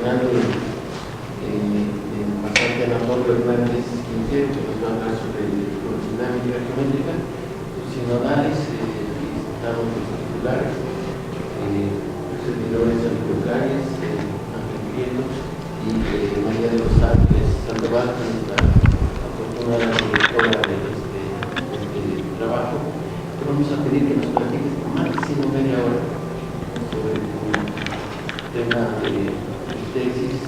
mencionando el pasante Anatolio Hernández Quintero, que nos va a hablar sobre electrodinámica geométrica, los sinodales, estamos los titulares, los servidores Alcocarias, Ángel Prieto y María de los Ángeles Sandoval, que es la afortunada directora de este trabajo. Te vamos a pedir que nos platiques máximo media hora sobre el tema de tesis.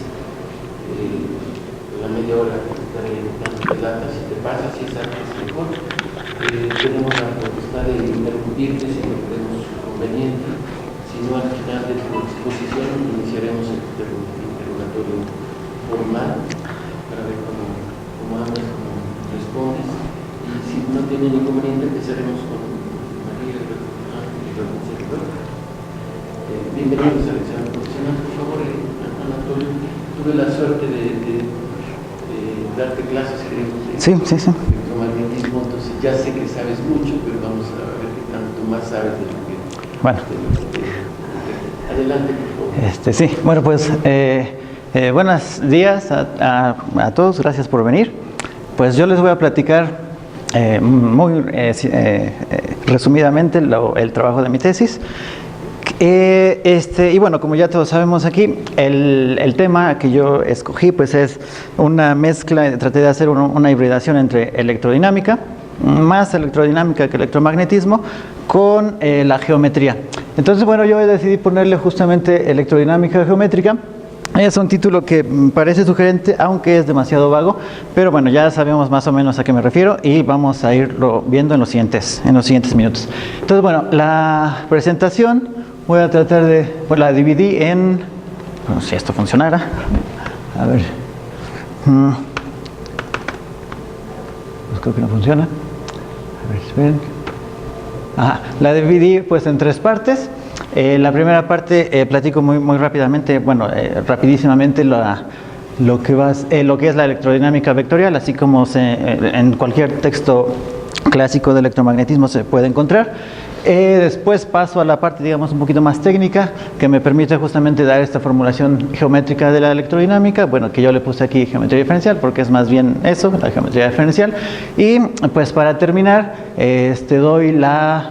La media hora que estaré dando data, si te pasa, si es antes mejor. Tenemos la potestad de interrumpirte si lo creemos conveniente, si no al final de tu exposición iniciaremos el interrogatorio formal para ver cómo hablas, cómo respondes, y si no tiene inconveniente empezaremos con María y el servidor. Bienvenidos al examen profesional. Por favor, Anatolio, tuve la suerte de darte clases de electromagnetismo, entonces ya sé que sabes mucho, pero vamos a ver qué tanto más sabes de lo que... Bueno. Adelante, por favor. Sí, bueno, pues buenos días a todos, gracias por venir. Pues yo les voy a platicar muy resumidamente el trabajo de mi tesis. Y bueno, como ya todos sabemos aquí, el tema que yo escogí pues es una mezcla, traté de hacer una hibridación entre electrodinámica, más electrodinámica que electromagnetismo, con la geometría. Entonces, bueno, yo decidí ponerle justamente electrodinámica geométrica. Es un título que parece sugerente, aunque es demasiado vago, pero bueno, ya sabemos más o menos a qué me refiero y vamos a irlo viendo en los siguientes minutos. Entonces, bueno, la presentación voy a tratar de, pues la dividí en, bueno, si esto funcionara, a ver, pues creo que no funciona, a ver, esperen. La dividí pues en tres partes. La primera parte platico muy rápidamente, bueno, rapidísimamente lo que es la electrodinámica vectorial, así como en cualquier texto clásico de electromagnetismo se puede encontrar. Después paso a la parte, digamos, un poquito más técnica, que me permite justamente dar esta formulación geométrica de la electrodinámica, bueno, que yo le puse aquí geometría diferencial, porque es más bien eso, la geometría diferencial. Y pues para terminar, doy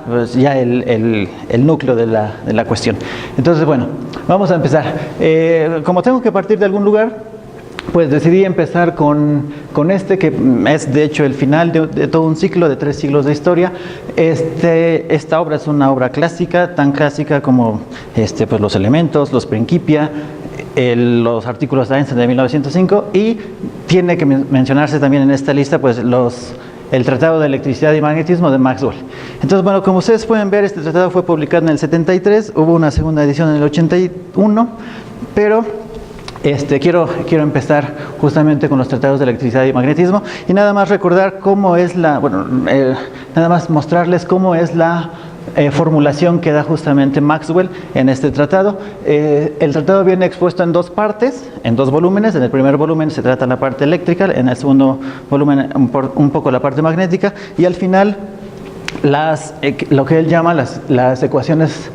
pues, ya el núcleo de la cuestión. Entonces, bueno, vamos a empezar. Como tengo que partir de algún lugar, pues decidí empezar con este, que es de hecho el final de todo un ciclo, de 3 siglos de historia. Esta obra es una obra clásica, tan clásica como pues los elementos, los Principia, los artículos de Einstein de 1905, y tiene que mencionarse también en esta lista pues el Tratado de Electricidad y Magnetismo de Maxwell. Entonces, bueno, como ustedes pueden ver, este tratado fue publicado en el 73, hubo una segunda edición en el 81, pero quiero empezar justamente con los tratados de electricidad y magnetismo, y nada más recordar cómo es nada más mostrarles cómo es la formulación que da justamente Maxwell en este tratado. El tratado viene expuesto en 2 partes, en 2 volúmenes. En el primer volumen se trata la parte eléctrica, en el segundo volumen un poco la parte magnética, y al final lo que él llama las expresiones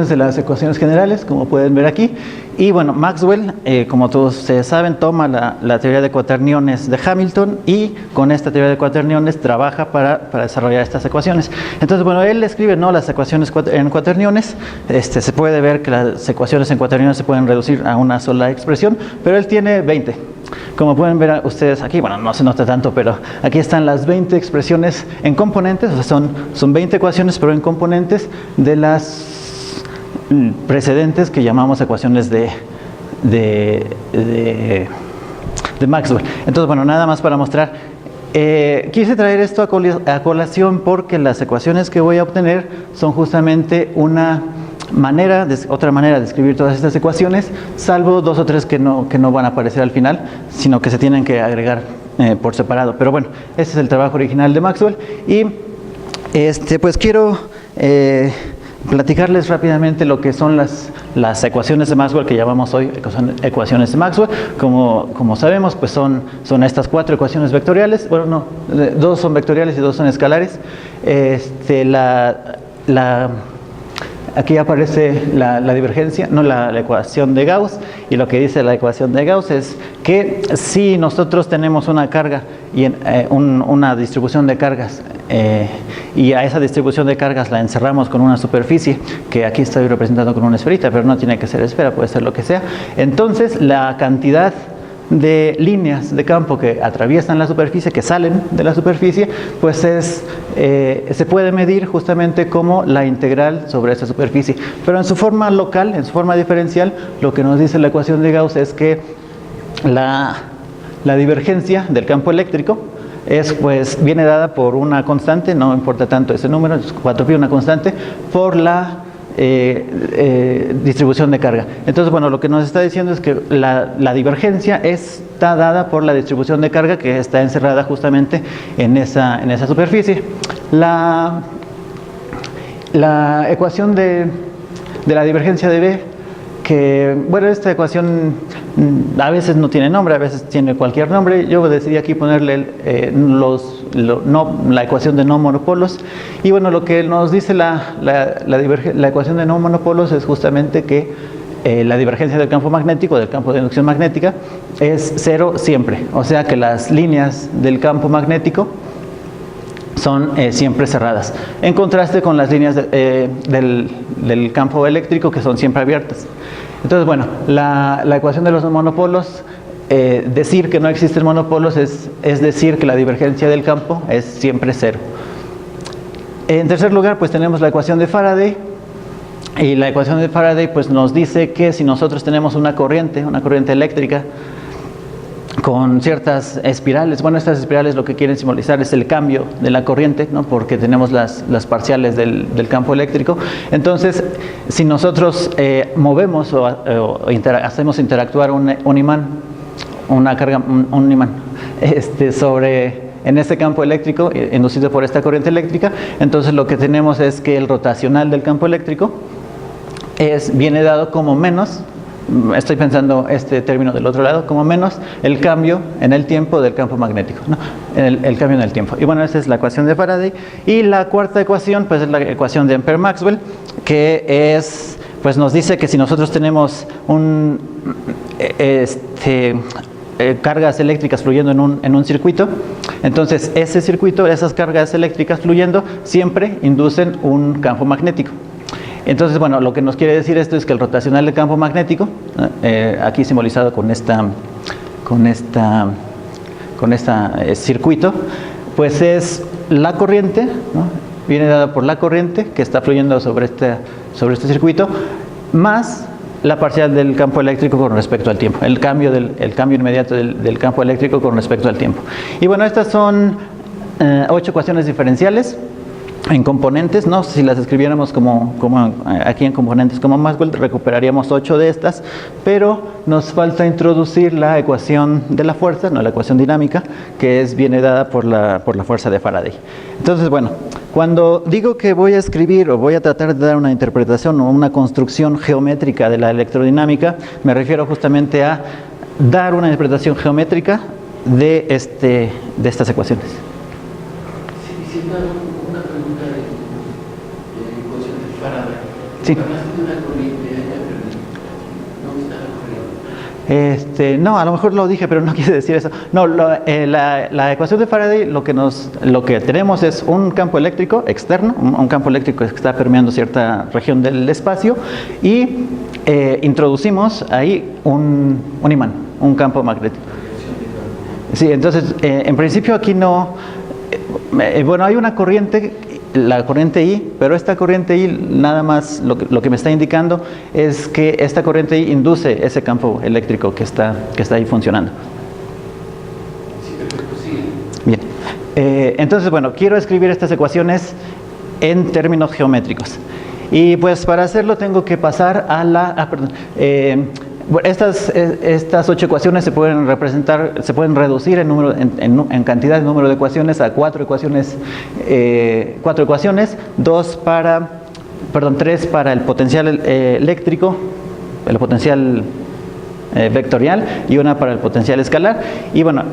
de las ecuaciones generales, como pueden ver aquí. Y bueno, Maxwell, como todos ustedes saben, toma la teoría de cuaterniones de Hamilton, y con esta teoría de cuaterniones trabaja para desarrollar estas ecuaciones. Entonces, bueno, él escribe las ecuaciones en cuaterniones. Se puede ver que las ecuaciones en cuaterniones se pueden reducir a una sola expresión, pero él tiene 20. Como pueden ver ustedes aquí, bueno, no se nota tanto, pero aquí están las 20 expresiones en componentes, o sea, son 20 ecuaciones, pero en componentes de las precedentes que llamamos ecuaciones de Maxwell. Entonces, bueno, nada más para mostrar. Quise traer esto a colación porque las ecuaciones que voy a obtener son justamente otra manera de escribir todas estas ecuaciones, salvo 2 o 3 que no van a aparecer al final, sino que se tienen que agregar por separado. Pero bueno, este es el trabajo original de Maxwell, y pues quiero platicarles rápidamente lo que son las ecuaciones de Maxwell, que llamamos hoy ecuaciones de Maxwell. Como sabemos, pues son estas 4 ecuaciones vectoriales. Bueno, no, 2 son vectoriales y 2 son escalares. aquí aparece la divergencia, no la ecuación de Gauss, y lo que dice la ecuación de Gauss es que si nosotros tenemos una carga y una distribución de cargas y a esa distribución de cargas la encerramos con una superficie, que aquí estoy representando con una esferita, pero no tiene que ser esfera, puede ser lo que sea, entonces la cantidad de líneas de campo que atraviesan la superficie, que salen de la superficie, pues se puede medir justamente como la integral sobre esa superficie. Pero en su forma local, en su forma diferencial, lo que nos dice la ecuación de Gauss es que la divergencia del campo eléctrico viene dada por una constante, no importa tanto ese número, es 4π, una constante, por la distribución de carga. Entonces, bueno, lo que nos está diciendo es que la divergencia está dada por la distribución de carga que está encerrada justamente en esa superficie. La ecuación de la divergencia de B, que, bueno, esta ecuación a veces no tiene nombre, a veces tiene cualquier nombre. Yo decidí aquí ponerle la ecuación de no monopolos. Y bueno, lo que nos dice la ecuación de no monopolos es justamente que la divergencia del campo magnético, del campo de inducción magnética, es cero siempre. O sea que las líneas del campo magnético son siempre cerradas, en contraste con las líneas del campo eléctrico, que son siempre abiertas. Entonces, bueno, la ecuación de los monopolos, decir que no existen monopolos es decir que la divergencia del campo es siempre cero. En tercer lugar, pues tenemos la ecuación de Faraday, y la ecuación de Faraday pues nos dice que si nosotros tenemos una corriente eléctrica con ciertas espirales, bueno, estas espirales lo que quieren simbolizar es el cambio de la corriente, ¿no? Porque tenemos las parciales del campo eléctrico. Entonces, si nosotros movemos o hacemos interactuar un imán, una carga, un imán, en este campo eléctrico inducido por esta corriente eléctrica, entonces lo que tenemos es que el rotacional del campo eléctrico viene dado como menos, estoy pensando este término del otro lado, como menos el cambio en el tiempo del campo magnético, ¿no? El cambio en el tiempo. Y bueno, esa es la ecuación de Faraday. Y la cuarta ecuación, pues es la ecuación de Ampère-Maxwell, que pues nos dice que si nosotros tenemos cargas eléctricas fluyendo en un circuito, entonces ese circuito, esas cargas eléctricas fluyendo, siempre inducen un campo magnético. Entonces, bueno, lo que nos quiere decir esto es que el rotacional del campo magnético, aquí simbolizado con este circuito, pues es la corriente, ¿no? Viene dada por la corriente que está fluyendo sobre este circuito, más la parcial del campo eléctrico con respecto al tiempo, el cambio inmediato del campo eléctrico con respecto al tiempo. Y bueno, estas son 8 ecuaciones diferenciales en componentes, ¿no? Si las escribiéramos como aquí en componentes como Maxwell, recuperaríamos 8 de estas, pero nos falta introducir la ecuación de la fuerza, no la ecuación dinámica, que viene dada por la fuerza de Faraday. Entonces, bueno, cuando digo que voy a escribir o voy a tratar de dar una interpretación o una construcción geométrica de la electrodinámica, me refiero justamente a dar una interpretación geométrica de estas ecuaciones. Sí, una pregunta de ecuación de Faraday. Sí. Hablaste de una corriente, ¿dónde está la corriente? No, a lo mejor lo dije, pero no quise decir eso. No, la ecuación de Faraday lo que tenemos es un campo eléctrico externo, un campo eléctrico que está permeando cierta región del espacio, y introducimos ahí un imán, un campo magnético. Sí, entonces, en principio aquí no... bueno, hay una corriente, la corriente I, pero esta corriente I nada más lo que me está indicando es que esta corriente I induce ese campo eléctrico que está ahí funcionando. Sí, perfecto, sí. Bien, entonces, bueno, quiero escribir estas ecuaciones en términos geométricos. Y pues para hacerlo tengo que pasar a estas 8 ecuaciones se pueden reducir en cantidad de número de ecuaciones a 4 ecuaciones, 3 para el potencial eléctrico, el potencial vectorial y una para el potencial escalar. Y bueno,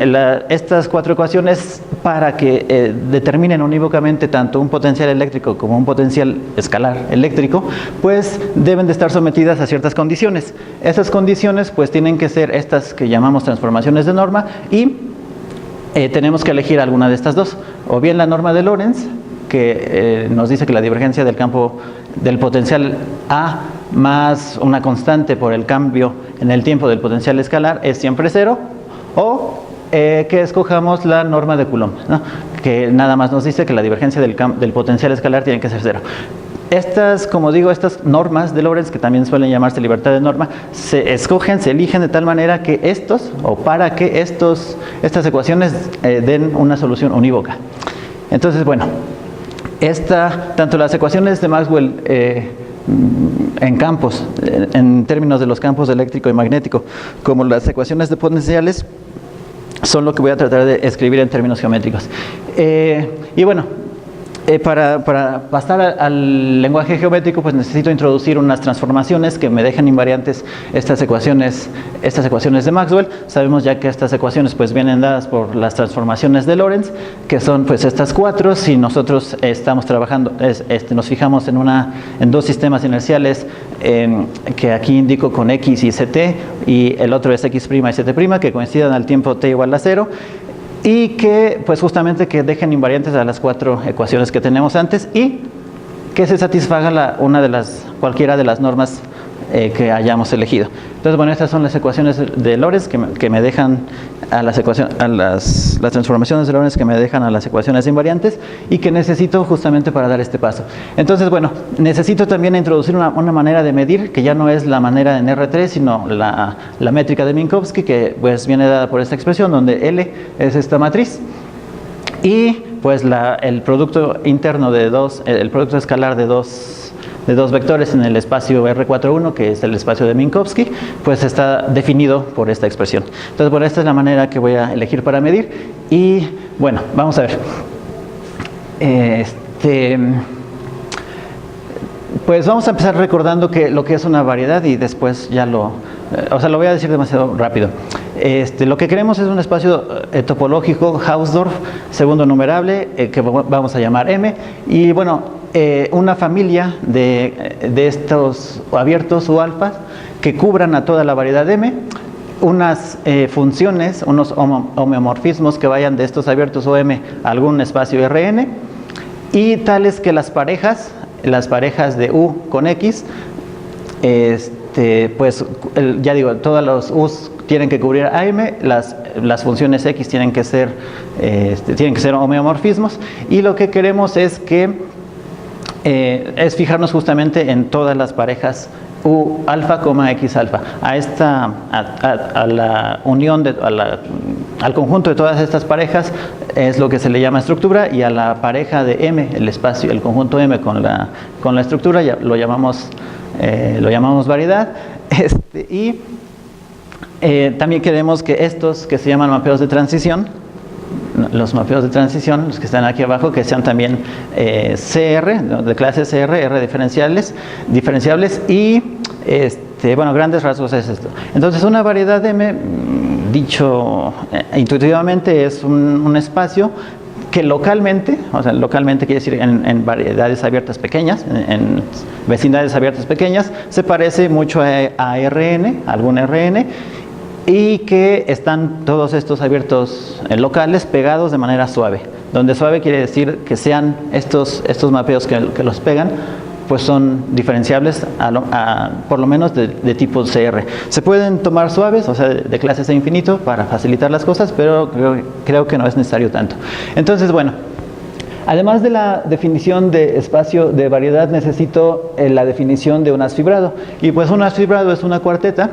estas 4 ecuaciones, para que determinen unívocamente tanto un potencial eléctrico como un potencial escalar eléctrico, pues deben de estar sometidas a ciertas condiciones. Esas condiciones pues tienen que ser estas que llamamos transformaciones de norma, y tenemos que elegir alguna de estas dos, o bien la norma de Lorentz, que nos dice que la divergencia del campo del potencial A más una constante por el cambio en el tiempo del potencial escalar es siempre 0, o que escojamos la norma de Coulomb, ¿no? Que nada más nos dice que la divergencia del potencial escalar tiene que ser 0. Estas, como digo, estas normas de Lorentz, que también suelen llamarse libertad de norma, se escogen, se eligen de tal manera que estos, o para que estas ecuaciones den una solución unívoca. Entonces, bueno, tanto las ecuaciones de Maxwell en campos, en términos de los campos eléctrico y magnético, como las ecuaciones de potenciales, son lo que voy a tratar de escribir en términos geométricos. Y bueno, para pasar al lenguaje geométrico, pues necesito introducir unas transformaciones que me dejen invariantes estas ecuaciones de Maxwell. Sabemos ya que estas ecuaciones pues vienen dadas por las transformaciones de Lorentz, que son pues estas 4. Si nosotros estamos trabajando, nos fijamos en 2 sistemas inerciales, que aquí indico con x y ct, y el otro es x' y zt', que coincidan al tiempo t igual a 0, y que pues justamente que dejen invariantes a las 4 ecuaciones que tenemos antes, y que se satisfaga cualquiera de las normas que hayamos elegido. Entonces, bueno, estas son las ecuaciones de Lorentz que me dejan las transformaciones de Lorentz que me dejan a las ecuaciones invariantes, y que necesito justamente para dar este paso. Entonces, bueno, necesito también introducir una manera de medir, que ya no es la manera en R3, sino la métrica de Minkowski, que pues viene dada por esta expresión, donde L es esta matriz, y pues el producto interno el producto escalar de dos vectores en el espacio R41, que es el espacio de Minkowski, pues está definido por esta expresión. Entonces, bueno, esta es la manera que voy a elegir para medir. Y bueno, vamos a ver. Pues vamos a empezar recordando lo que es una variedad, y después ya lo voy a decir demasiado rápido. Lo que queremos es un espacio topológico Hausdorff, segundo numerable, que vamos a llamar M, y bueno, una familia de estos abiertos u alfas que cubran a toda la variedad M, unas funciones, unos homeomorfismos que vayan de estos abiertos o M a algún espacio Rn, y tales que las parejas de U con X, pues ya digo, todos los U's tienen que cubrir a M, las funciones X tienen que ser homeomorfismos, y lo que queremos es fijarnos justamente en todas las parejas U alfa, X alfa, a la unión al conjunto de todas estas parejas es lo que se le llama estructura, y a la pareja de M, el conjunto M con la estructura, ya lo llamamos variedad. Y también queremos que estos que se llaman mapeos de transición, los mapeos de transición, los que están aquí abajo, que sean también CR, de clase CR, R diferenciables, y bueno, grandes rasgos es esto. Entonces, una variedad M, dicho intuitivamente, es un espacio que localmente quiere decir en variedades abiertas pequeñas, en vecindades abiertas pequeñas, se parece mucho a Rn, algún Rn, y que están todos estos abiertos locales pegados de manera suave, donde suave quiere decir que sean estos mapeos que los pegan, pues son diferenciables por lo menos de tipo CR. Se pueden tomar suaves, o sea, de clase C infinito, para facilitar las cosas, pero creo que no es necesario tanto. Entonces, bueno, además de la definición de espacio de variedad, necesito la definición de un haz fibrado. Y pues un haz fibrado es una cuarteta,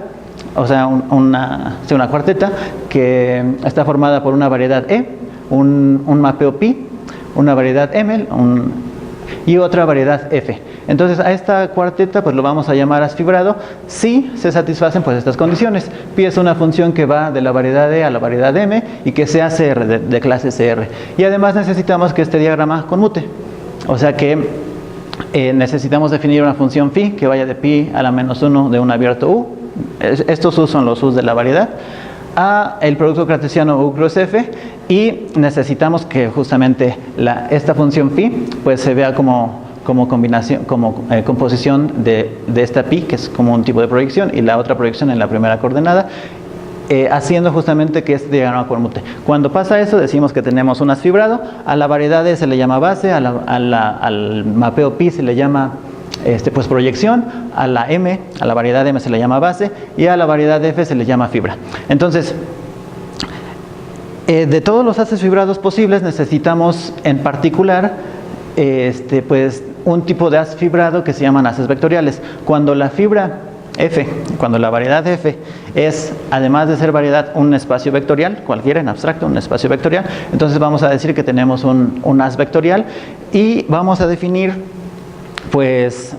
o sea, una cuarteta que está formada por una variedad E, un mapeo pi, una variedad M y otra variedad F. Entonces, a esta cuarteta pues lo vamos a llamar haz fibrado si se satisfacen pues estas condiciones. Pi es una función que va de la variedad E a la variedad M y que sea CR, de clase CR. Y además necesitamos que este diagrama conmute. O sea que necesitamos definir una función phi que vaya de pi a la menos 1 de un abierto U, estos U son los U de la variedad, a el producto cartesiano U cruz F, y necesitamos que justamente esta función phi pues se vea como combinación, como composición de esta pi, que es como un tipo de proyección, y la otra proyección en la primera coordenada, haciendo justamente que este diagrama conmute. Cuando pasa eso, decimos que tenemos un as-fibrado, a la variedad E se le llama base, al mapeo pi se le llama pues proyección, a la M, a la variedad M se le llama base, y a la variedad F se le llama fibra. Entonces, de todos los haces fibrados posibles, necesitamos en particular pues un tipo de haz fibrado que se llaman haces vectoriales. Cuando la fibra F, cuando la variedad F es, además de ser variedad, un espacio vectorial, cualquiera en abstracto, un espacio vectorial, entonces vamos a decir que tenemos un haz vectorial, y vamos a definir pues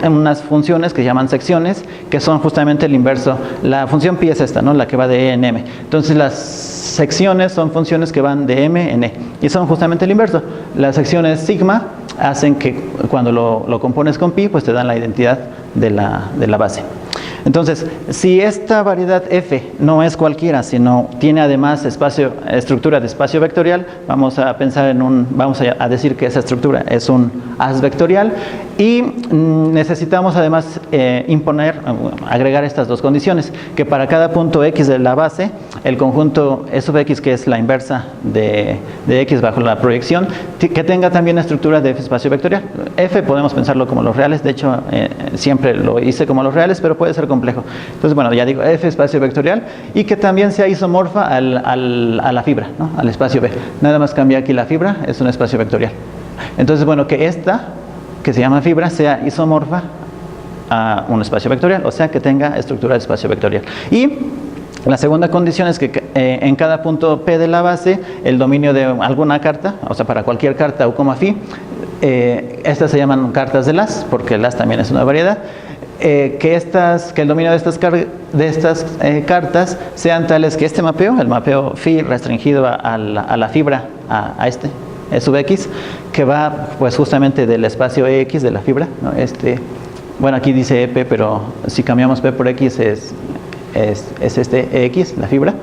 unas funciones que llaman secciones, que son justamente el inverso. La función pi es esta, ¿no? La que va de E en M. Entonces las secciones son funciones que van de M en E, y son justamente el inverso. Las secciones sigma hacen que cuando lo compones con pi, pues te dan la identidad de la base. Entonces, si esta variedad F no es cualquiera, sino tiene además estructura de espacio vectorial, vamos a pensar vamos a decir que esa estructura es un haz vectorial, y necesitamos además agregar estas dos condiciones, que para cada punto X de la base, el conjunto E sub X, que es la inversa de X bajo la proyección, que tenga también estructura de F espacio vectorial. F podemos pensarlo como los reales, de hecho siempre lo hice como los reales, pero puede ser complejo. Entonces, bueno, ya digo, F espacio vectorial, y que también sea isomorfa a la fibra, ¿no? Al espacio B. Nada más cambia aquí la fibra, es un espacio vectorial. Entonces, bueno, que esta, que se llama fibra, sea isomorfa a un espacio vectorial, o sea, que tenga estructura de espacio vectorial. Y la segunda condición es que en cada punto P de la base, el dominio de alguna carta, o sea, para cualquier carta U, phi, estas se llaman cartas de las, porque las también es una variedad, que el dominio de estas cartas sean tales que este mapeo, el mapeo phi restringido a la fibra, a este E sub X, que va pues justamente del espacio EX de la fibra, ¿no? Bueno, aquí dice EP, pero si cambiamos P por X es este EX, la fibra,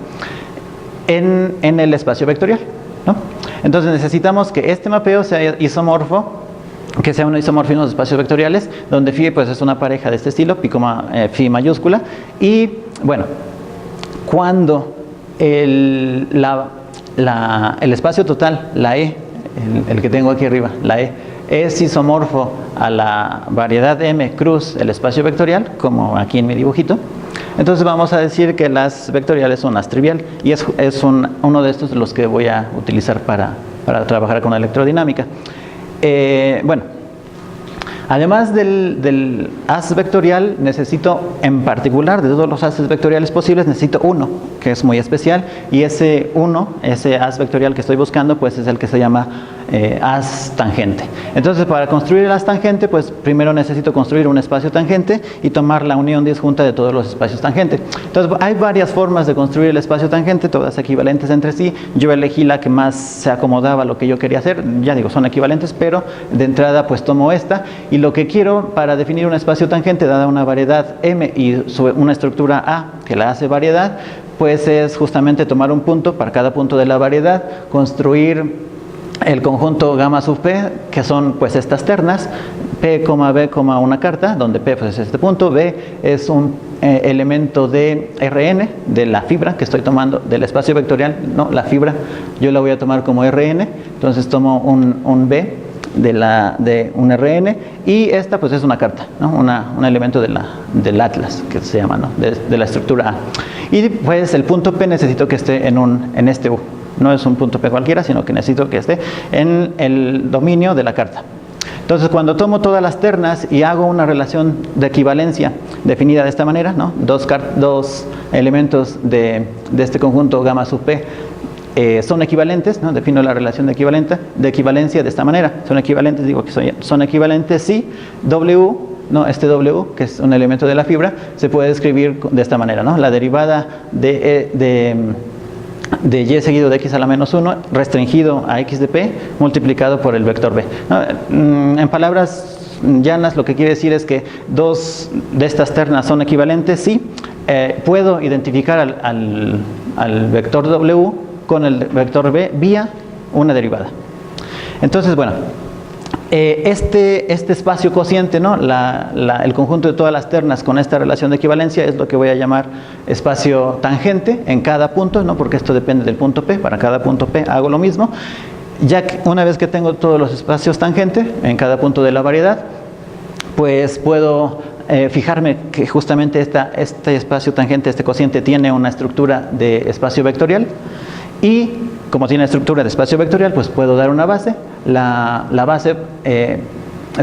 en el espacio vectorial, ¿no? Entonces necesitamos que este mapeo sea isomorfo, que sea un isomorfismo de espacios vectoriales, donde phi pues es una pareja de este estilo, pi, phi mayúscula, y bueno, cuando el espacio total, la E, el que tengo aquí arriba, la E, es isomorfo a la variedad M cruz el espacio vectorial, como aquí en mi dibujito, entonces vamos a decir que las vectoriales son as trivial, y es uno de estos los que voy a utilizar para trabajar con electrodinámica. Bueno, además del haz vectorial, necesito, en particular, de todos los haces vectoriales posibles, necesito uno, que es muy especial, y ese haz vectorial que estoy buscando, pues es el que se llama haz tangente. Entonces, para construir el haz tangente, pues primero necesito construir un espacio tangente y tomar la unión disjunta de todos los espacios tangente. Entonces, hay varias formas de construir el espacio tangente, todas equivalentes entre sí. Yo elegí la que más se acomodaba a lo que yo quería hacer. Ya digo, son equivalentes, pero de entrada pues tomo esta, y lo que quiero para definir un espacio tangente dada una variedad M y una estructura A que la hace variedad, pues es justamente tomar un punto para cada punto de la variedad, construir el conjunto gamma sub P, que son pues estas ternas, P, B, una carta, donde P pues, es este punto, B es un elemento de Rn, de la fibra que estoy tomando, del espacio vectorial, no, la fibra, yo la voy a tomar como Rn, entonces tomo un B de un Rn, y esta pues es una carta, ¿no? Un elemento del atlas, que se llama, ¿no? de la estructura A. Y pues el punto P necesito que esté en este U. No es un punto P cualquiera, sino que necesito que esté en el dominio de la carta. Entonces, cuando tomo todas las ternas y hago una relación de equivalencia definida de esta manera, ¿no? Dos elementos de este conjunto gamma sub P son equivalentes, ¿no? Defino la relación de equivalencia de esta manera. Son equivalentes, digo que son equivalentes si W, no, este W, que es un elemento de la fibra, se puede escribir de esta manera, ¿no? La derivada de y seguido de x a la menos 1 restringido a x de p multiplicado por el vector b, ¿no? En palabras llanas, lo que quiere decir es que dos de estas ternas son equivalentes si puedo identificar al vector W con el vector B vía una derivada. Entonces, bueno, este espacio cociente, ¿no? El conjunto de todas las ternas con esta relación de equivalencia es lo que voy a llamar espacio tangente en cada punto, ¿no? Porque esto depende del punto P. Para cada punto P hago lo mismo. Ya que una vez que tengo todos los espacios tangente en cada punto de la variedad, pues puedo fijarme que justamente este espacio tangente, este cociente, tiene una estructura de espacio vectorial, y como tiene estructura de espacio vectorial, pues puedo dar una base. La base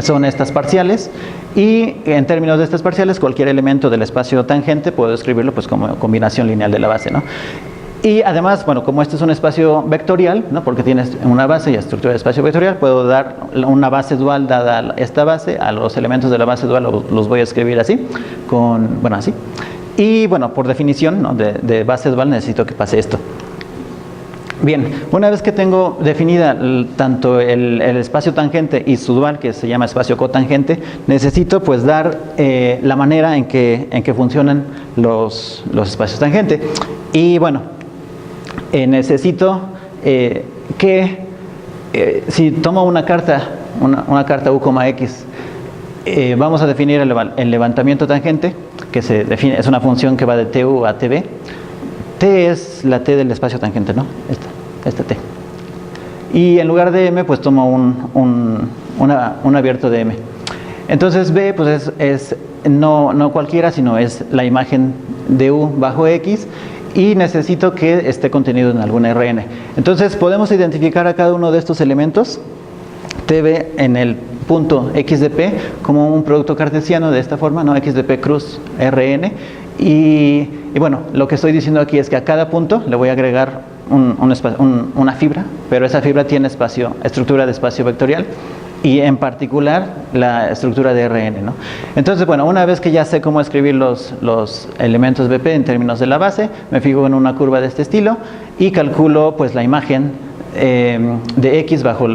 son estas parciales, y en términos de estas parciales, cualquier elemento del espacio tangente puedo escribirlo pues como combinación lineal de la base, ¿no? Y además, bueno, como este es un espacio vectorial, ¿no? Porque tienes una base y estructura de espacio vectorial, puedo dar una base dual dada esta base. A los elementos de la base dual los voy a escribir así, bueno, así. Y bueno, por definición, ¿no? de base dual necesito que pase esto. Bien, una vez que tengo definida tanto el espacio tangente y su dual, que se llama espacio cotangente, necesito pues dar la manera en que funcionan los espacios tangente. Y bueno, necesito que si tomo una carta U, X, vamos a definir el levantamiento tangente, que es una función que va de TU a TB. T es la T del espacio tangente, ¿no? Esta T. Y en lugar de M, pues tomo un abierto de M. Entonces B, pues no cualquiera, sino es la imagen de U bajo X, y necesito que esté contenido en algún Rn. Entonces podemos identificar a cada uno de estos elementos TB en el punto X de P como un producto cartesiano de esta forma, ¿no? X de P cruz Rn. Y bueno, lo que estoy diciendo aquí es que a cada punto le voy a agregar una fibra, pero esa fibra tiene estructura de espacio vectorial, y en particular la estructura de Rn, ¿no? Entonces, bueno, una vez que ya sé cómo escribir los elementos BP en términos de la base, me fijo en una curva de este estilo y calculo pues la imagen de X bajo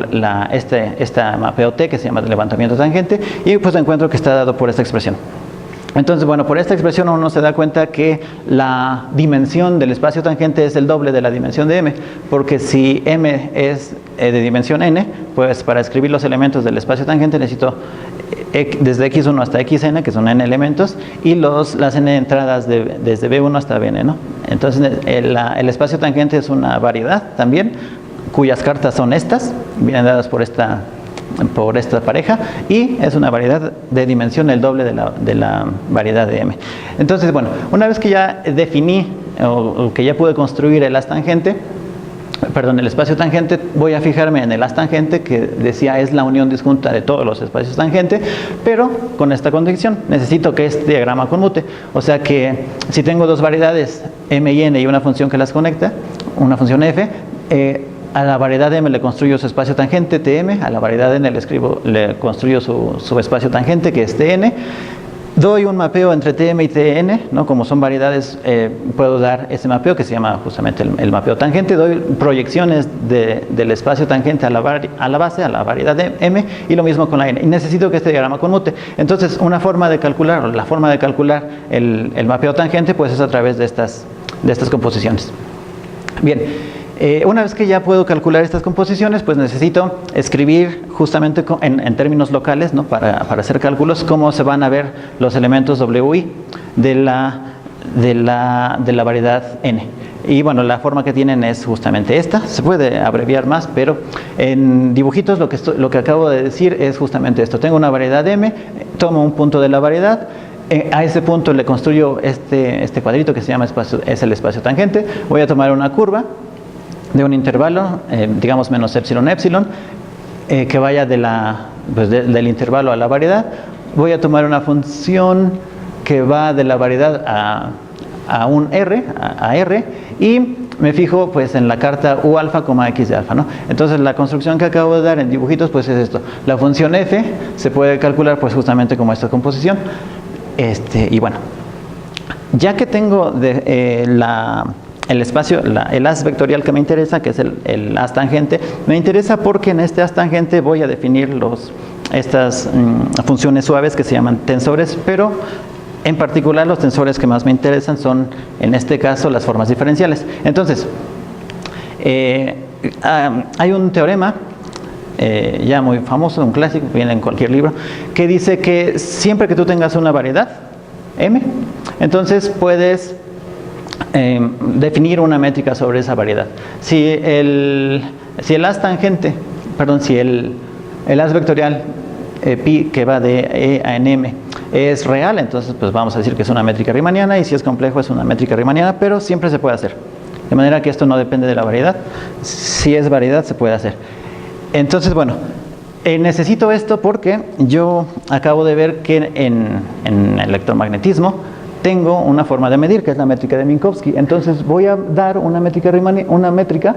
esta mapeo T, que se llama levantamiento tangente, y pues encuentro que está dado por esta expresión. Entonces, bueno, por esta expresión uno se da cuenta que la dimensión del espacio tangente es el doble de la dimensión de M, porque si M es de dimensión n, pues para escribir los elementos del espacio tangente necesito desde x1 hasta xn, que son n elementos, y las n entradas desde b1 hasta bn, ¿no? Entonces, el espacio tangente es una variedad también, cuyas cartas son estas, vienen dadas por esta pareja, y es una variedad de dimensión el doble de la variedad de M. Entonces, bueno, una vez que ya definí o que ya pude construir el espacio tangente, voy a fijarme en el haz tangente, que decía es la unión disjunta de todos los espacios tangente, pero con esta condición: necesito que este diagrama conmute. O sea que si tengo dos variedades M y N y una función que las conecta, una función F, a la variedad M le construyo su espacio tangente Tm, a la variedad N le construyo su espacio tangente, que es Tn. Doy un mapeo entre Tm y Tn, ¿no? Como son variedades, puedo dar ese mapeo que se llama justamente el mapeo tangente. Doy proyecciones del espacio tangente a la base, a la variedad de M, y lo mismo con la N. Y necesito que este diagrama conmute. Entonces, la forma de calcular el mapeo tangente, pues es a través de estas composiciones. Bien. Una vez que ya puedo calcular estas composiciones, pues necesito escribir justamente en términos locales, ¿no? Para hacer cálculos, cómo se van a ver los elementos WI de la variedad N. Y bueno, la forma que tienen es justamente esta. Se puede abreviar más, pero en dibujitos lo que acabo de decir es justamente esto. Tengo una variedad M, tomo un punto de la variedad, a ese punto le construyo este cuadrito que se llama es el espacio tangente. Voy a tomar una curva de un intervalo, digamos menos epsilon epsilon, que vaya del intervalo a la variedad. Voy a tomar una función que va de la variedad a un R, a R, y me fijo pues en la carta U alfa, X de alfa, ¿no? Entonces la construcción que acabo de dar en dibujitos pues es esto. La función F se puede calcular pues justamente como esta composición. Y bueno, ya que tengo el espacio, el haz vectorial que me interesa, que es el haz tangente, me interesa porque en este haz tangente voy a definir estas funciones suaves que se llaman tensores, pero en particular los tensores que más me interesan son, en este caso, las formas diferenciales. Entonces, hay un teorema ya muy famoso, un clásico, viene en cualquier libro, que dice que siempre que tú tengas una variedad M, entonces puedes definir una métrica sobre esa variedad. Si el haz tangente, perdón, si el haz vectorial pi que va de E a en M es real, entonces pues vamos a decir que es una métrica riemanniana, y si es complejo es una métrica riemanniana, pero siempre se puede hacer. De manera que esto no depende de la variedad. Si es variedad, se puede hacer. Entonces, bueno, necesito esto porque yo acabo de ver que en electromagnetismo tengo una forma de medir, que es la métrica de Minkowski. Entonces voy a dar una métrica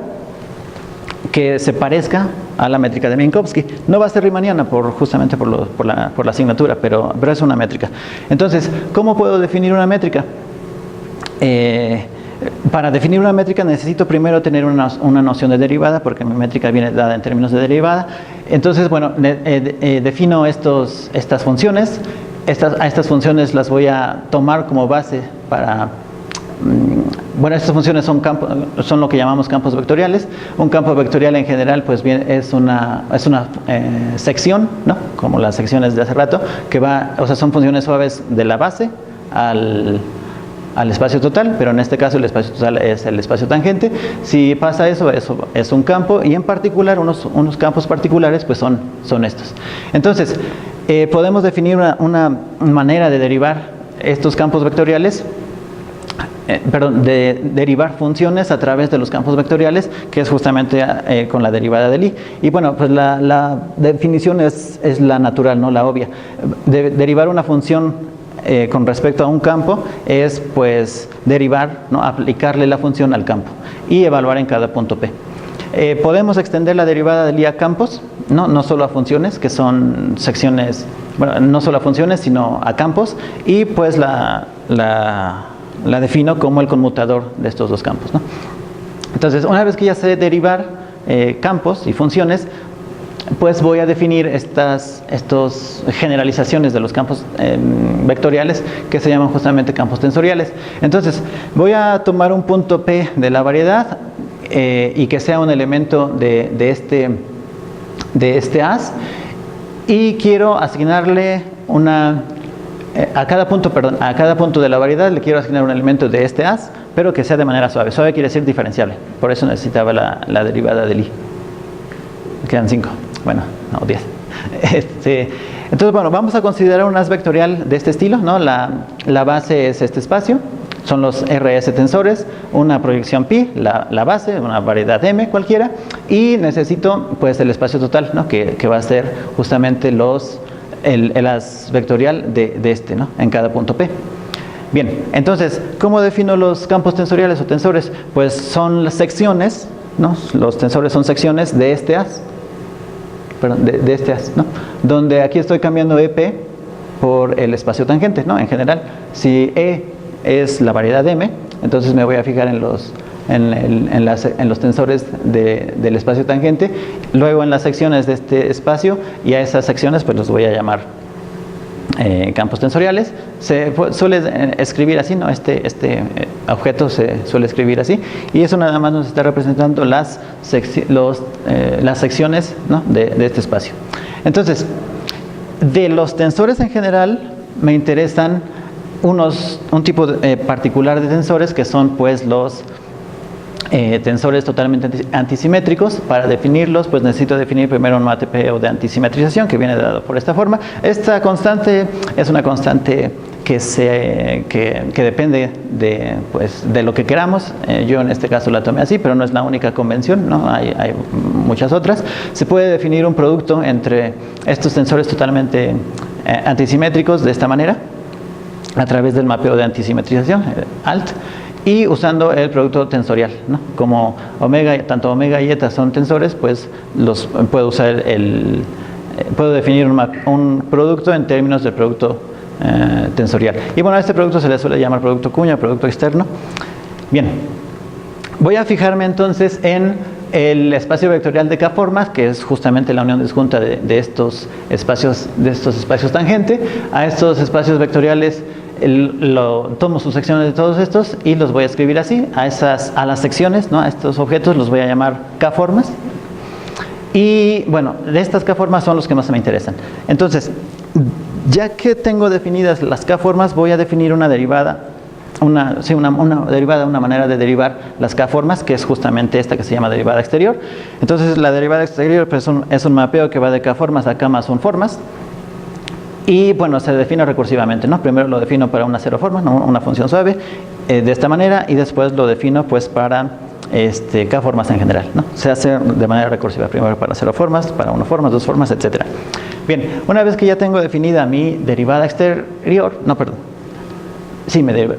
que se parezca a la métrica de Minkowski. No va a ser riemanniana justamente por la asignatura, pero es una métrica. Entonces, ¿cómo puedo definir una métrica? Para definir una métrica necesito primero tener una noción de derivada, porque mi métrica viene dada en términos de derivada. Entonces, bueno, defino estas funciones. A estas funciones las voy a tomar como base para... Bueno, estas funciones son lo que llamamos campos vectoriales. Un campo vectorial en general pues bien, es una sección, ¿no? Como las secciones de hace rato, que son funciones suaves de la base al espacio total, pero en este caso el espacio total es el espacio tangente. Si pasa eso es un campo, y en particular unos campos particulares pues son estos. Entonces, podemos definir una manera de derivar estos campos vectoriales, de derivar funciones a través de los campos vectoriales, que es justamente con la derivada de Lie. Y bueno, pues la definición es la natural, no la obvia. Derivar una función con respecto a un campo es pues derivar, ¿no? Aplicarle la función al campo y evaluar en cada punto P. Podemos extender la derivada de Lie a campos, no solo a funciones, que son secciones, bueno, no solo a funciones, sino a campos, y pues la defino como el conmutador de estos dos campos, ¿no? Entonces, una vez que ya sé derivar campos y funciones, pues voy a definir estas generalizaciones de los campos vectoriales, que se llaman justamente campos tensoriales. Entonces, voy a tomar un punto P de la variedad y que sea un elemento de este haz, y quiero asignarle a cada punto de la variedad le quiero asignar un elemento de este haz, pero que sea de manera suave. Suave quiere decir diferenciable. Por eso necesitaba la derivada de Lie. Quedan 5. Bueno, no, 10. Entonces, bueno, vamos a considerar un haz vectorial de este estilo, ¿no? La base es este espacio, son los RS tensores, una proyección pi, la base, una variedad M cualquiera, y necesito pues el espacio total, ¿no? que va a ser justamente el haz vectorial de este, ¿no? En cada punto P. Bien, entonces, ¿cómo defino los campos tensoriales o tensores? Pues son las secciones, ¿no? Los tensores son secciones de este haz, de este haz, ¿no? Donde aquí estoy cambiando EP por el espacio tangente, ¿no? En general, si E es la variedad M, entonces me voy a fijar en los tensores del espacio tangente, luego en las secciones de este espacio, y a esas secciones pues los voy a llamar campos tensoriales. Se suele escribir así, ¿no? Este objeto se suele escribir así, y eso nada más nos está representando las secciones, ¿no? de este espacio. Entonces, de los tensores en general me interesan un tipo particular de tensores, que son pues los tensores totalmente antisimétricos. Para definirlos pues necesito definir primero un ATP o de antisimetrización, que viene dado por esta forma. Esta constante es una constante que depende de lo que queramos. Yo en este caso la tomé así, pero no es la única convención, ¿no? Hay muchas otras. Se puede definir un producto entre estos tensores totalmente antisimétricos de esta manera, a través del mapeo de antisimetrización, ALT, y usando el producto tensorial, ¿no? Como tanto omega y eta son tensores, pues puedo definir un producto en términos del producto tensorial. Y bueno, a este producto se le suele llamar producto cuña, producto externo. Bien, voy a fijarme entonces en el espacio vectorial de K-formas, que es justamente la unión disjunta de estos espacios tangente, a estos espacios vectoriales tomo sus secciones de todos estos y los voy a escribir así, a las secciones, ¿no? A estos objetos los voy a llamar K-formas. Y bueno, de estas K-formas son los que más me interesan. Entonces, ya que tengo definidas las K-formas, voy a definir una derivada, una manera de derivar las K-formas, que es justamente esta que se llama derivada exterior. Entonces, la derivada exterior pues, es un mapeo que va de K-formas a K más 1 formas. Y bueno, se define recursivamente, ¿no? Primero lo defino para una cero forma, ¿no? Una función suave, de esta manera, y después lo defino pues para K-formas en general, ¿no? Se hace de manera recursiva, primero para cero formas, para 1 formas, 2 formas, etc. Bien, una vez que ya tengo definida mi derivada exterior,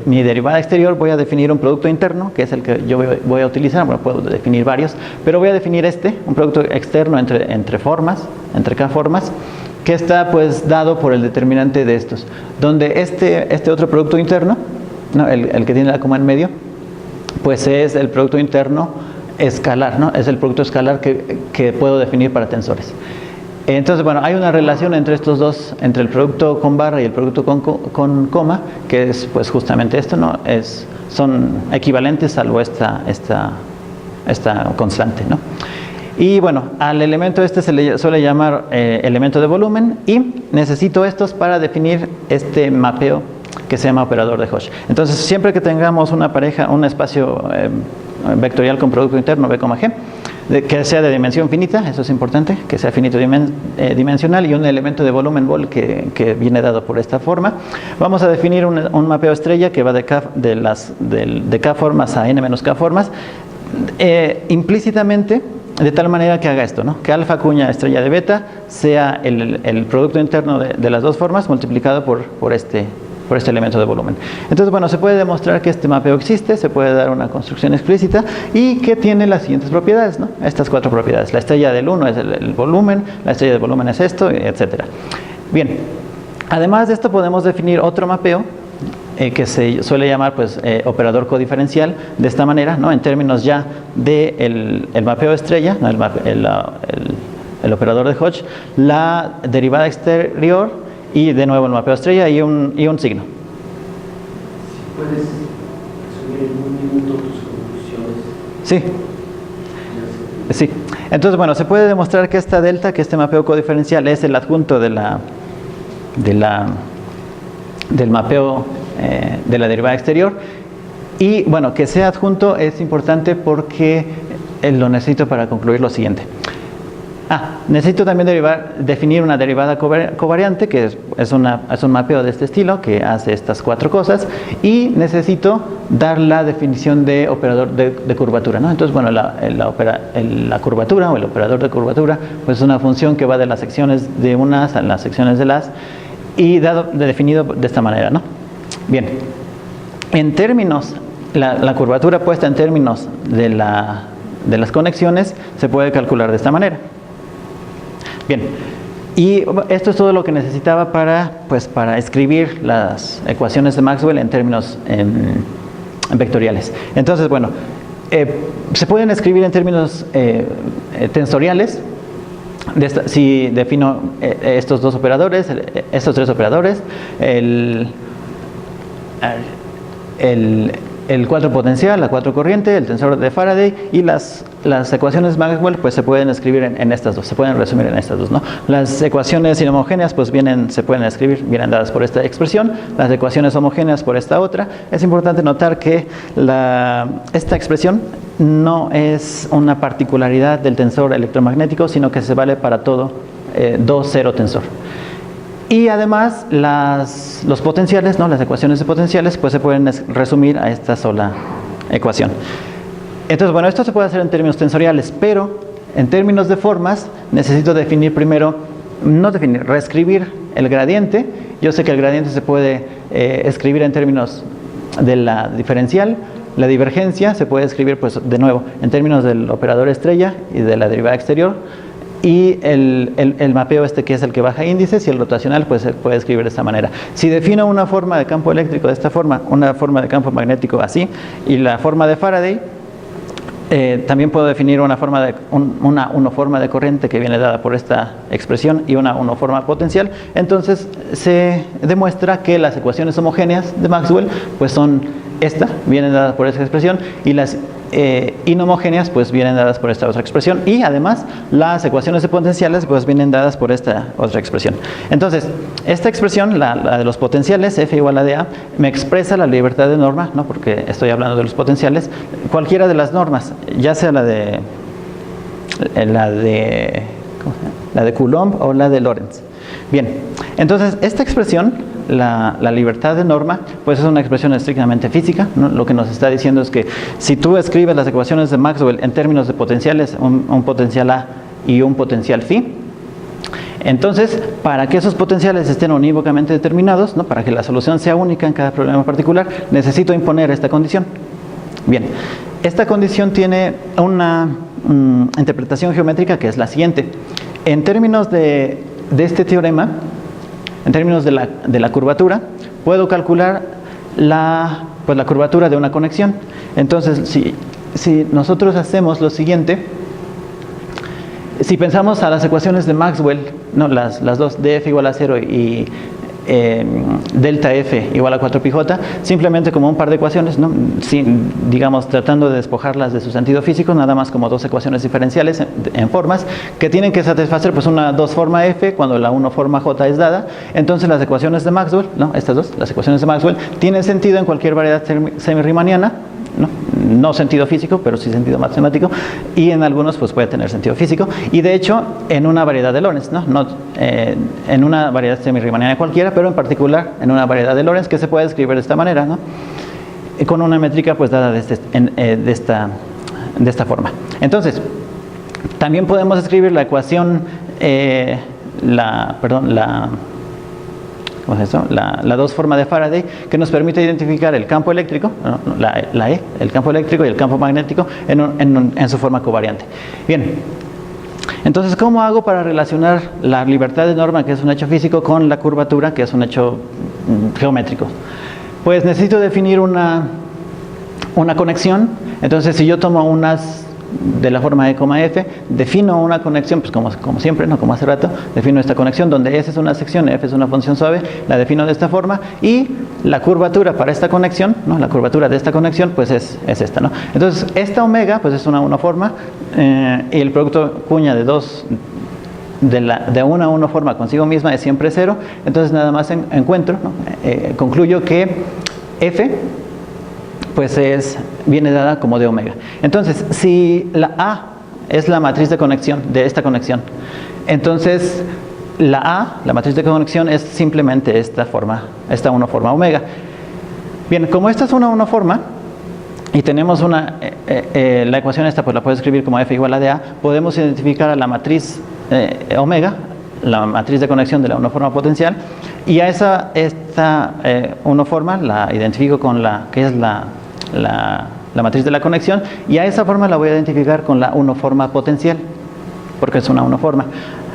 mi derivada exterior, voy a definir un producto interno, que es el que yo voy a utilizar. Bueno, puedo definir varios, pero voy a definir un producto externo entre formas, entre K-formas, que está pues dado por el determinante de estos, donde este otro producto interno, ¿no? el que tiene la coma en medio, pues es el producto interno escalar, ¿no? Es el producto escalar que puedo definir para tensores. Entonces, bueno, hay una relación entre estos dos, entre el producto con barra y el producto con coma, que es pues justamente esto, ¿no? Son equivalentes salvo esta constante, ¿no? Y bueno, al elemento se le suele llamar elemento de volumen, y necesito estos para definir este mapeo que se llama operador de Hodge. Entonces, siempre que tengamos una pareja, un espacio vectorial con producto interno B, G, que sea de dimensión finita, eso es importante, que sea finito dimensional, y un elemento de volumen vol que viene dado por esta forma, vamos a definir un mapeo estrella que va de K formas a n menos K formas, implícitamente, de tal manera que haga esto, ¿no? Que alfa cuña estrella de beta sea el producto interno de las dos formas multiplicado por este elemento de volumen. Entonces, bueno, se puede demostrar que este mapeo existe, se puede dar una construcción explícita y que tiene las siguientes propiedades, ¿no? Estas 4 propiedades. La estrella del 1 es el volumen, la estrella del volumen es esto, etc. Bien, además de esto podemos definir otro mapeo que se suele llamar pues operador codiferencial, de esta manera, ¿no? En términos ya del mapeo estrella, ¿no? el operador de Hodge, la derivada exterior y de nuevo el mapeo estrella y un signo. Si puedes resumir en un minuto tus conclusiones. Sí. Entonces, bueno, se puede demostrar que esta delta, que este mapeo codiferencial es el adjunto del mapeo de la derivada exterior, y bueno, que sea adjunto es importante porque lo necesito para concluir lo siguiente. Necesito también definir una derivada covariante, que es un mapeo de este estilo que hace estas 4 cosas, y necesito dar la definición de operador de curvatura, ¿no? Entonces, bueno, la curvatura o el operador de curvatura pues es una función que va de las secciones de unas a las secciones de las, y definido de esta manera, ¿no? Bien, en términos, la curvatura puesta en términos de las conexiones se puede calcular de esta manera. Bien, y esto es todo lo que necesitaba para escribir las ecuaciones de Maxwell en términos vectoriales. Entonces, bueno, se pueden escribir en términos tensoriales. Si defino estos 2 operadores, estos 3 operadores, el 4 potencial, la 4 corriente, el tensor de Faraday, y las ecuaciones Maxwell pues se pueden escribir en estas dos, se pueden resumir en estas dos, ¿no? Las ecuaciones inhomogéneas pues se pueden escribir, vienen dadas por esta expresión, las ecuaciones homogéneas por esta otra. Es importante notar que esta expresión no es una particularidad del tensor electromagnético, sino que se vale para todo 2-0 tensor. Y además los potenciales, ¿no? Las ecuaciones de potenciales pues se pueden resumir a esta sola ecuación. Entonces, bueno, esto se puede hacer en términos tensoriales, pero en términos de formas necesito definir primero, reescribir el gradiente. Yo sé que el gradiente se puede escribir en términos de la diferencial. La divergencia se puede escribir pues de nuevo en términos del operador estrella y de la derivada exterior. Y el mapeo que es el que baja índices, y el rotacional pues se puede escribir de esta manera. Si defino una forma de campo eléctrico de esta forma, una forma de campo magnético así, y la forma de Faraday, también puedo definir una unoforma de corriente que viene dada por esta expresión y una unoforma potencial. Entonces se demuestra que las ecuaciones homogéneas de Maxwell pues son vienen dadas por esta expresión, y las inhomogéneas pues vienen dadas por esta otra expresión, y además las ecuaciones de potenciales pues vienen dadas por esta otra expresión. Entonces esta expresión, la de los potenciales, F igual a dA, me expresa la libertad de norma, ¿no? Porque estoy hablando de los potenciales, cualquiera de las normas, ya sea la de Coulomb o la de Lorentz. Bien, entonces esta expresión, la libertad de norma, pues es una expresión estrictamente física, ¿no? Lo que nos está diciendo es que si tú escribes las ecuaciones de Maxwell en términos de potenciales, un potencial A y un potencial phi, entonces para que esos potenciales estén unívocamente determinados, ¿no? Para que la solución sea única en cada problema particular, necesito imponer esta condición. Bien, esta condición tiene una interpretación geométrica que es la siguiente. En términos de este teorema, en términos de la curvatura, puedo calcular la curvatura de una conexión. Entonces, si nosotros hacemos lo siguiente, si pensamos a las ecuaciones de Maxwell, ¿no? las dos, df igual a 0 y delta f igual a 4πj, simplemente como un par de ecuaciones, ¿no? Digamos, tratando de despojarlas de su sentido físico, nada más como dos ecuaciones diferenciales en formas que tienen que satisfacer pues una dos forma f cuando la uno forma j es dada. Entonces las ecuaciones de Maxwell, ¿no? Estas dos, las ecuaciones de Maxwell, tienen sentido en cualquier variedad semi-riemanniana, no sentido físico, pero sí sentido matemático, y en algunos pues puede tener sentido físico, y de hecho en una variedad de Lorentz, en una variedad semi-riemanniana cualquiera, pero en particular en una variedad de Lorentz que se puede escribir de esta manera, ¿no? Con una métrica pues dada de esta forma. Entonces también podemos escribir la ecuación, ¿cómo es eso? La dos forma de Faraday, que nos permite identificar el campo eléctrico, el campo eléctrico y el campo magnético en su forma covariante. Bien, entonces, ¿cómo hago para relacionar la libertad de norma, que es un hecho físico, con la curvatura, que es un hecho geométrico? Pues necesito definir una conexión. Entonces, si yo tomo unas de la forma E, defino una conexión, pues como siempre, ¿no? Como hace rato, defino esta conexión donde S es una sección, F es una función suave, la defino de esta forma, y la curvatura para esta conexión, ¿no? La curvatura de esta conexión pues es esta, ¿no? Entonces esta omega pues es una forma, y el producto cuña de una unoforma consigo misma es siempre 0. Entonces nada más encuentro, ¿no? Concluyo que F pues viene dada como de omega. Entonces, si la A es la matriz de conexión de esta conexión, entonces la matriz de conexión es simplemente esta unoforma omega. Bien, como esta es una unoforma y tenemos la ecuación esta pues la puedo escribir como F igual a dA, podemos identificar a la matriz omega, la matriz de conexión de la unoforma potencial, y a esta unoforma la identifico con que es la matriz de la conexión, y a esa forma la voy a identificar con la unoforma potencial, porque es una unoforma.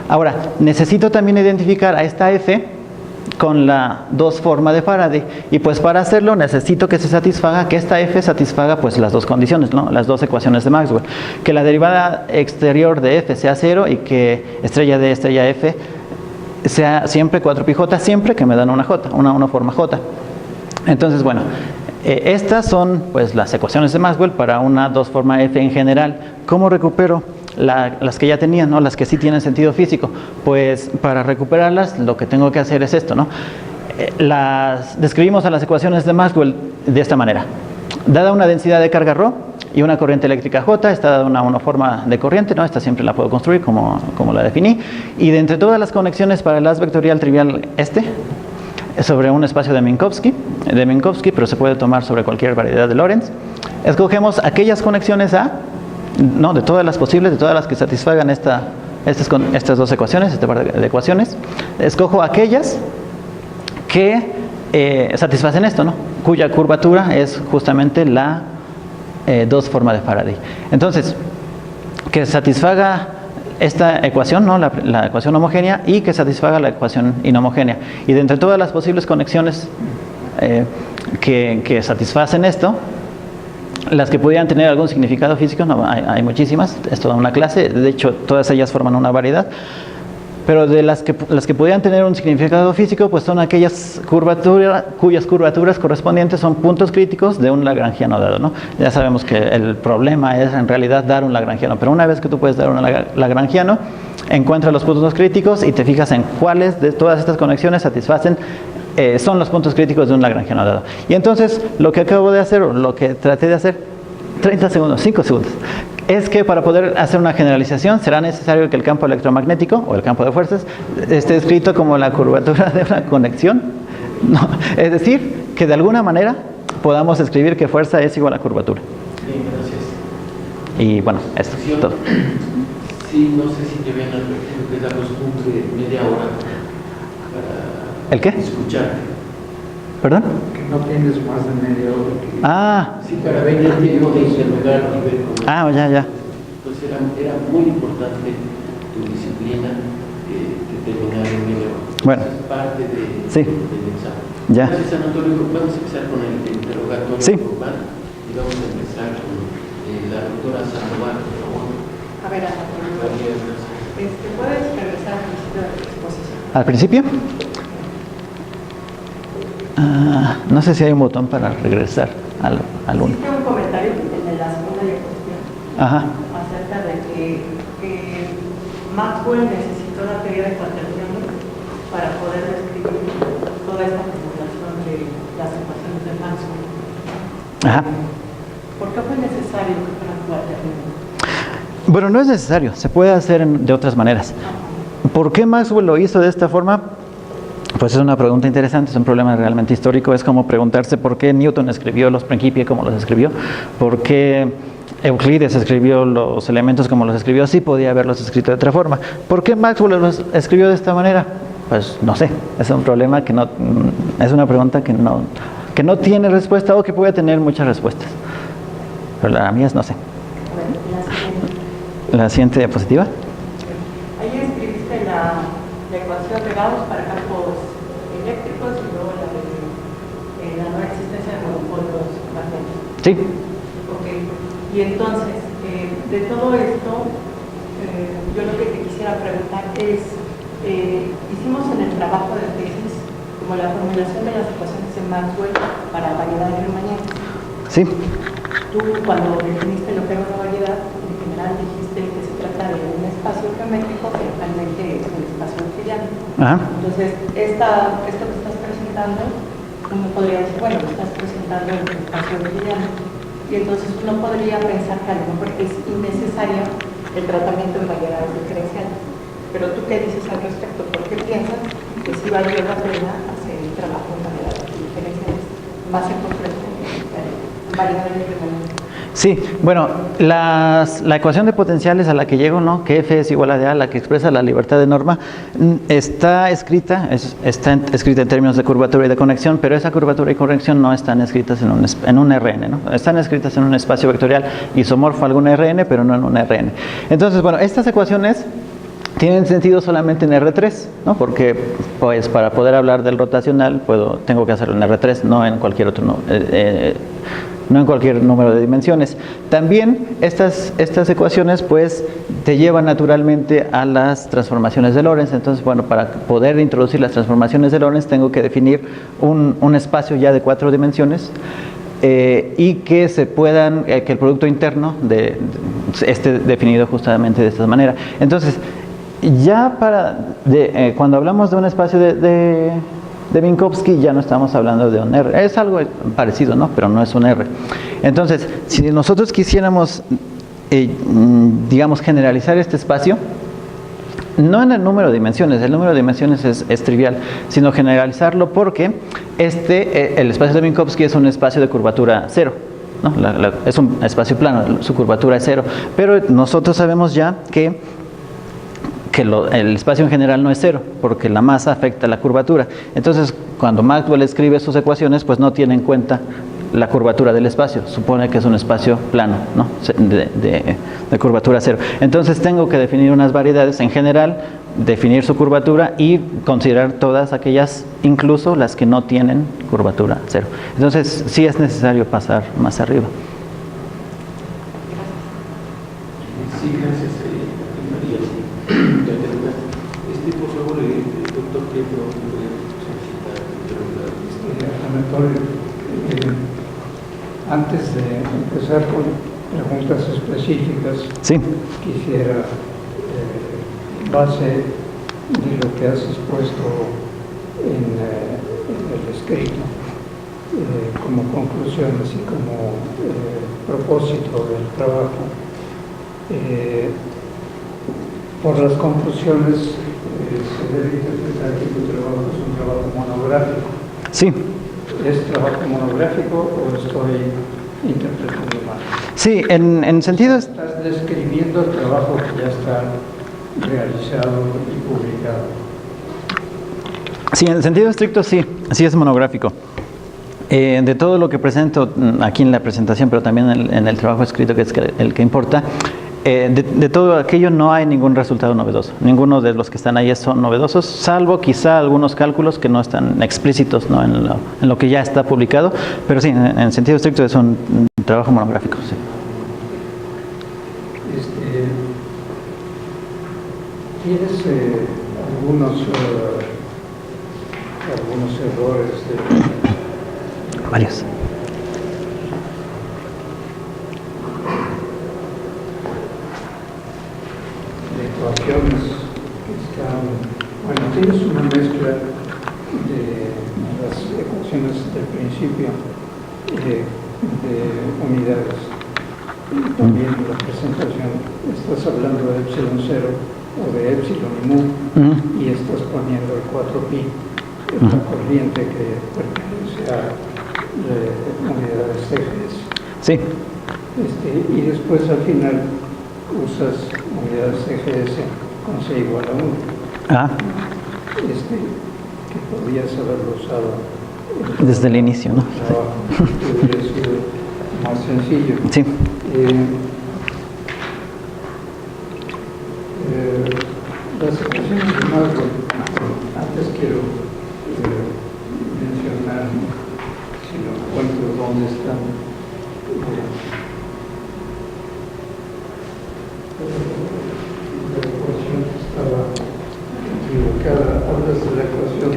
Ahora, necesito también identificar a esta F con la dos forma de Faraday, y pues para hacerlo necesito que esta F satisfaga pues las dos condiciones, ¿no? Las dos ecuaciones de Maxwell, que la derivada exterior de F sea 0 y que estrella D, estrella F sea siempre 4πj, siempre que me dan una unoforma J. Entonces, bueno, estas son pues las ecuaciones de Maxwell para una dos forma F en general. ¿Cómo recupero las que ya tenía, ¿no? Las que sí tienen sentido físico? Pues para recuperarlas lo que tengo que hacer es esto, ¿no? Describimos a las ecuaciones de Maxwell de esta manera. Dada una densidad de carga ρ y una corriente eléctrica J, está dada una unoforma de corriente, ¿no? Esta siempre la puedo construir como la definí, y de entre todas las conexiones para el haz vectorial trivial sobre un espacio de Minkowski, pero se puede tomar sobre cualquier variedad de Lorentz, escogemos aquellas conexiones de todas las posibles, de todas las que satisfagan estas dos ecuaciones, este par de ecuaciones, escojo aquellas que satisfacen esto, ¿no? Cuya curvatura es justamente la dos forma de Faraday. Entonces, que satisfaga esta ecuación, ¿no? La ecuación homogénea, y que satisfaga la ecuación inhomogénea. Y de entre todas las posibles conexiones que satisfacen esto, Las que pudieran tener algún significado físico, no, hay muchísimas, es toda una clase, de hecho todas ellas forman una variedad. Pero de las que pudieran tener un significado físico, pues son aquellas cuyas curvaturas correspondientes son puntos críticos de un lagrangiano dado, ¿no? Ya sabemos que el problema es en realidad dar un lagrangiano, pero una vez que tú puedes dar un lagrangiano, encuentras los puntos críticos y te fijas en cuáles de todas estas conexiones satisfacen, son los puntos críticos de un lagrangiano dado. Y entonces lo que acabo de hacer, o lo que traté de hacer, 30 segundos, 5 segundos, es que para poder hacer una generalización será necesario que el campo electromagnético o el campo de fuerzas esté escrito como la curvatura de una conexión. No, es decir, que de alguna manera podamos escribir que fuerza es igual a curvatura. Bien, gracias. Y bueno, eso es todo. Sí, no sé si te habían advertido que es la costumbre media hora para ¿El qué? escucharte. ¿Perdón? Que no tienes más de media hora. Ah, Sí, para ver el tiempo de interrogar y ver cómo. ya. Entonces era muy importante tu disciplina que terminar en media hora. Bueno. Es parte Sí. del examen. Ya. Gracias, Anatolio. Vamos a empezar con el interrogatorio Sí. formal y vamos a empezar con la doctora Sandoval, por favor. A ver, Anatolio, María, gracias. ¿puedes regresar al principio de la exposición? ¿Al principio? No sé si hay un botón para regresar al 1. Hiciste un comentario en la segunda diapositiva Ajá. acerca de que Maxwell necesitó la teoría de cuaternions para poder describir toda esta formulación de las ecuaciones de Maxwell. Ajá. ¿Por qué fue necesario que fueran cuaternions? Bueno, no es necesario, se puede hacer de otras maneras. ¿Por qué Maxwell lo hizo de esta forma? Pues es una pregunta interesante, es un problema realmente histórico. Es como preguntarse por qué Newton escribió los Principia como los escribió, por qué Euclides escribió los elementos como los escribió, sí podía haberlos escrito de otra forma. ¿Por qué Maxwell los escribió de esta manera? Pues no sé, es un problema que no, es una pregunta que no tiene respuesta o que puede tener muchas respuestas. Pero la mía es no sé. La siguiente diapositiva. Ahí escribiste la ecuación de Gauss para campos eléctricos y luego la de la no existencia de monopolios magnéticos. Sí. Ok. Y entonces, de todo esto, yo lo que te quisiera preguntar es, hicimos en el trabajo de tesis como la formulación de las ecuaciones de Maxwell para variedad de Riemanniana. Sí. Tú, cuando definiste lo que era una variedad, en general dijiste que se trata de un espacio geométrico que realmente es un espacio euclidiano. Ajá. Entonces, esto que estás presentando, uno podría decir, bueno, lo estás presentando en un espacio euclidiano. Y entonces uno podría pensar que a lo mejor es innecesario el tratamiento en variedades diferenciales. Pero tú, ¿qué dices al respecto? ¿Por qué piensas que sí valió la pena hacer el trabajo en variedades diferenciales? Más en concreto, en variedades diferenciales. Sí, bueno, la ecuación de potenciales a la que llego, ¿no? Que F es igual a DA, la que expresa la libertad de norma, está escrita en términos de curvatura y de conexión, pero esa curvatura y conexión no están escritas en un RN, ¿no? Están escritas en un espacio vectorial isomorfo a algún RN, pero no en un RN. Entonces, bueno, estas ecuaciones tienen sentido solamente en R3, ¿no? Porque pues para poder hablar del rotacional tengo que hacerlo en R3, no en cualquier otro no en cualquier número de dimensiones. También estas ecuaciones pues te llevan naturalmente a las transformaciones de Lorentz. Entonces, bueno, para poder introducir las transformaciones de Lorentz tengo que definir un espacio ya de 4 dimensiones y que se puedan, que el producto interno esté definido justamente de esta manera. Entonces, ya cuando hablamos de un espacio de Minkowski ya no estamos hablando de un R. Es algo parecido, ¿no? Pero no es un R. Entonces, si nosotros quisiéramos, digamos, generalizar este espacio, no en el número de dimensiones, el número de dimensiones es trivial, sino generalizarlo porque el espacio de Minkowski es un espacio de curvatura cero, ¿no? Es un espacio plano, su curvatura es cero. Pero nosotros sabemos ya que el espacio en general no es cero, porque la masa afecta la curvatura. Entonces, cuando Maxwell escribe sus ecuaciones, pues no tiene en cuenta la curvatura del espacio. Supone que es un espacio plano, ¿no? de curvatura cero. Entonces, tengo que definir unas variedades en general, definir su curvatura y considerar todas aquellas, incluso las que no tienen curvatura cero. Entonces, sí es necesario pasar más arriba. Antes de empezar con preguntas específicas, Sí. quisiera, en base de lo que has expuesto en el escrito, como conclusiones y como propósito del trabajo, por las conclusiones se debe interpretar que tu trabajo es un trabajo monográfico. Sí. ¿Es trabajo monográfico o estoy interpretando mal? Sí, en sentido... Estás describiendo el trabajo que ya está realizado y publicado. Sí, en el sentido estricto sí, sí es monográfico. De todo lo que presento aquí en la presentación, pero también en el trabajo escrito, que es el que importa, de todo aquello no hay ningún resultado novedoso. Ninguno de los que están ahí son novedosos, salvo quizá algunos cálculos que no están explícitos, ¿no? en lo que ya está publicado, pero sí, en sentido estricto es un trabajo monográfico. Sí. ¿Tienes algunos errores Varios. de ecuaciones que están, bueno, tienes una mezcla de las ecuaciones del principio de unidades? También en la presentación estás hablando de epsilon 0 o de epsilon y mu, y estás poniendo el 4pi, la corriente que pertenece a unidades TGS. Sí. Y después al final usas unidades TGS con C igual a 1. Ah, Que podías haberlo usado desde el inicio, ¿no? trabajo, que hubiera sido más sencillo. Sí. Las ecuaciones de Maxwell, antes quiero mencionar, si lo encuentro, dónde están. La ecuación estaba equivocada. Hablas de la ecuación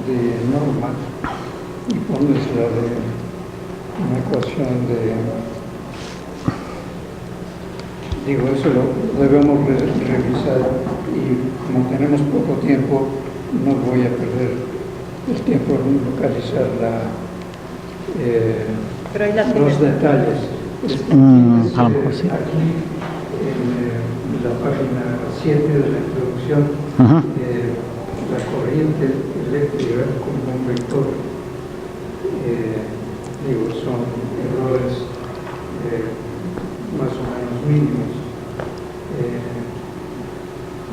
de norma y pones la de una ecuación de... Digo, eso lo debemos revisar y como tenemos poco tiempo, no voy a perder el tiempo en localizar Pero ahí la los tienes. detalles. A lo mejor sí. Aquí en la página 7 de la introducción, la corriente eléctrica como un vector, son errores más o menos mínimos.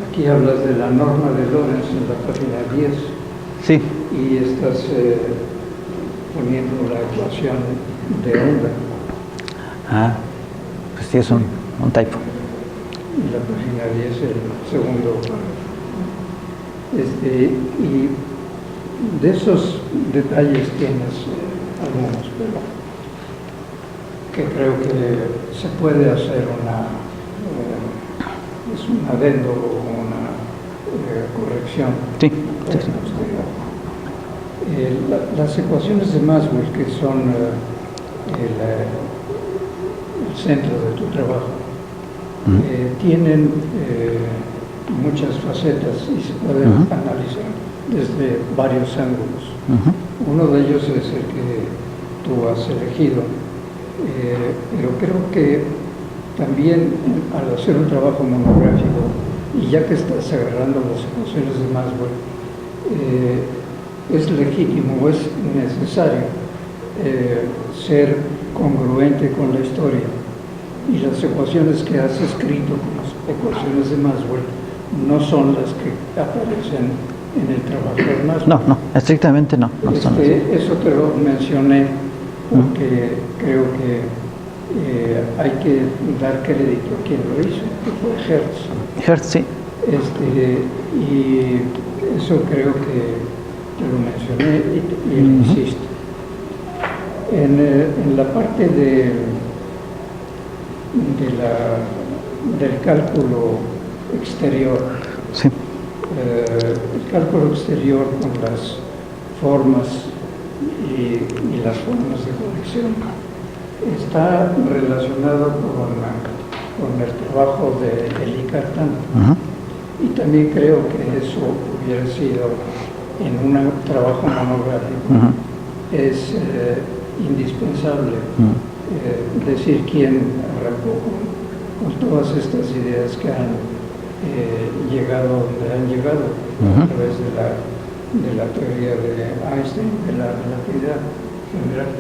Aquí hablas de la norma de Lorentz en la página 10. Sí. Y estás poniendo la ecuación de onda. Ah, pues sí es un typo. En la página 10, el segundo párrafo. Y de esos detalles tienes algunos, pero que creo que se puede hacer es un adendo o una corrección. Sí. Las ecuaciones de Maxwell, que son el centro de tu trabajo, tienen muchas facetas y se pueden analizar desde varios ángulos. Uno de ellos es el que tú has elegido, pero creo que también al hacer un trabajo monográfico, y ya que estás agarrando las ecuaciones de Maxwell, es legítimo, es necesario ser congruente con la historia. Y las ecuaciones que has escrito con las ecuaciones de Maxwell no son las que aparecen en el trabajo de Maxwell. No, estrictamente no. Eso te lo mencioné porque creo que hay que dar crédito a quien lo hizo, que fue Hertz. Hertz, sí. Y eso creo que te lo mencioné y insisto. En la parte del cálculo exterior, sí. El cálculo exterior con las formas y las formas de corrección. Está relacionado con el trabajo de Elie Cartan. Y también creo que eso hubiera sido en un trabajo monográfico. Es indispensable decir quién arrancó con todas estas ideas que han llegado donde han llegado a través de la teoría de Einstein, de la relatividad general.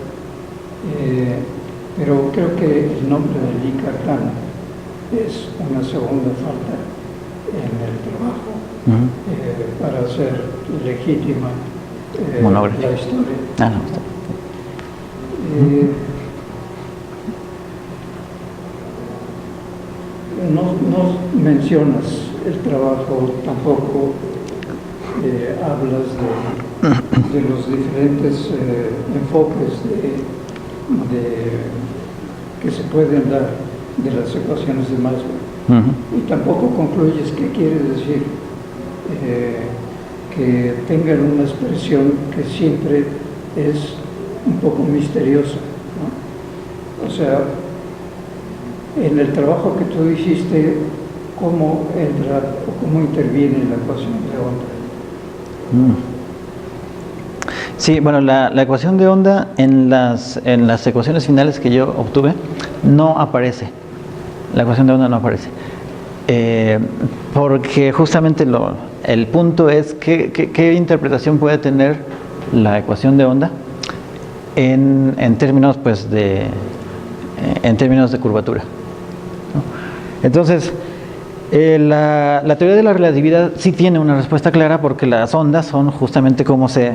Pero creo que el nombre de Elie Cartan es una segunda falta en el trabajo para hacer legítima la historia. No mencionas el trabajo, tampoco hablas de los diferentes enfoques que se pueden dar de las ecuaciones de Maxwell. Y tampoco concluyes qué quiere decir que tengan una expresión que siempre es un poco misteriosa, ¿no? O sea, en el trabajo que tú hiciste, ¿cómo entra o cómo interviene la ecuación de onda? Sí, bueno, la ecuación de onda en las ecuaciones finales que yo obtuve no aparece. La ecuación de onda no aparece. Porque justamente el punto es qué interpretación puede tener la ecuación de onda en términos pues en términos de curvatura, ¿no? Entonces la teoría de la relatividad sí tiene una respuesta clara, porque las ondas son justamente cómo se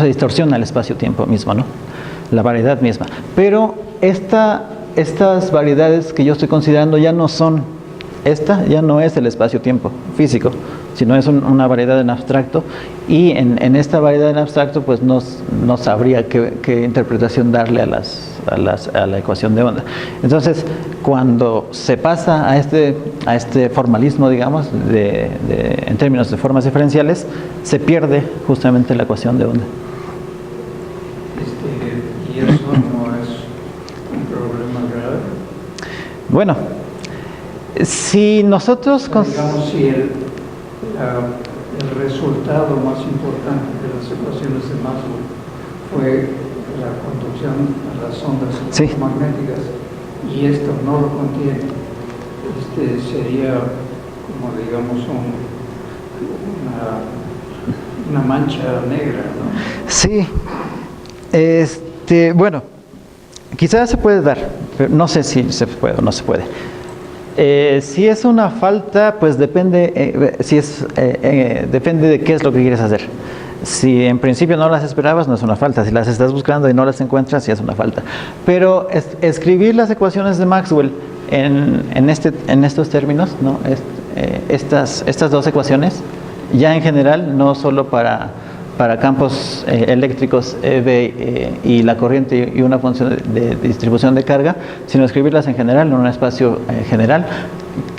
distorsiona el espacio-tiempo mismo, ¿no? La variedad misma. Pero estas variedades que yo estoy considerando ya no es el espacio-tiempo físico, sino es una variedad en abstracto, y en esta variedad en abstracto pues no sabría qué interpretación darle a la ecuación de onda. Entonces, cuando se pasa a este formalismo, digamos, en términos de formas diferenciales, se pierde justamente la ecuación de onda. ¿Y eso no es un problema grave? Bueno, si nosotros... Digamos, si el resultado más importante de las ecuaciones de Maxwell fue la conducción a las ondas magnéticas, y esto no lo contiene, sería como, digamos, una mancha negra, ¿no? Sí, bueno, quizás se puede dar, pero no sé si se puede o no se puede. Si es una falta, pues depende de qué es lo que quieres hacer. Si en principio no las esperabas, no es una falta. Si las estás buscando y no las encuentras, sí es una falta. Pero escribir las ecuaciones de Maxwell en estos términos, ¿no? Estas dos ecuaciones, ya en general, no solo para campos eléctricos EV y la corriente y una función de distribución de carga, sino escribirlas en general, en un espacio general,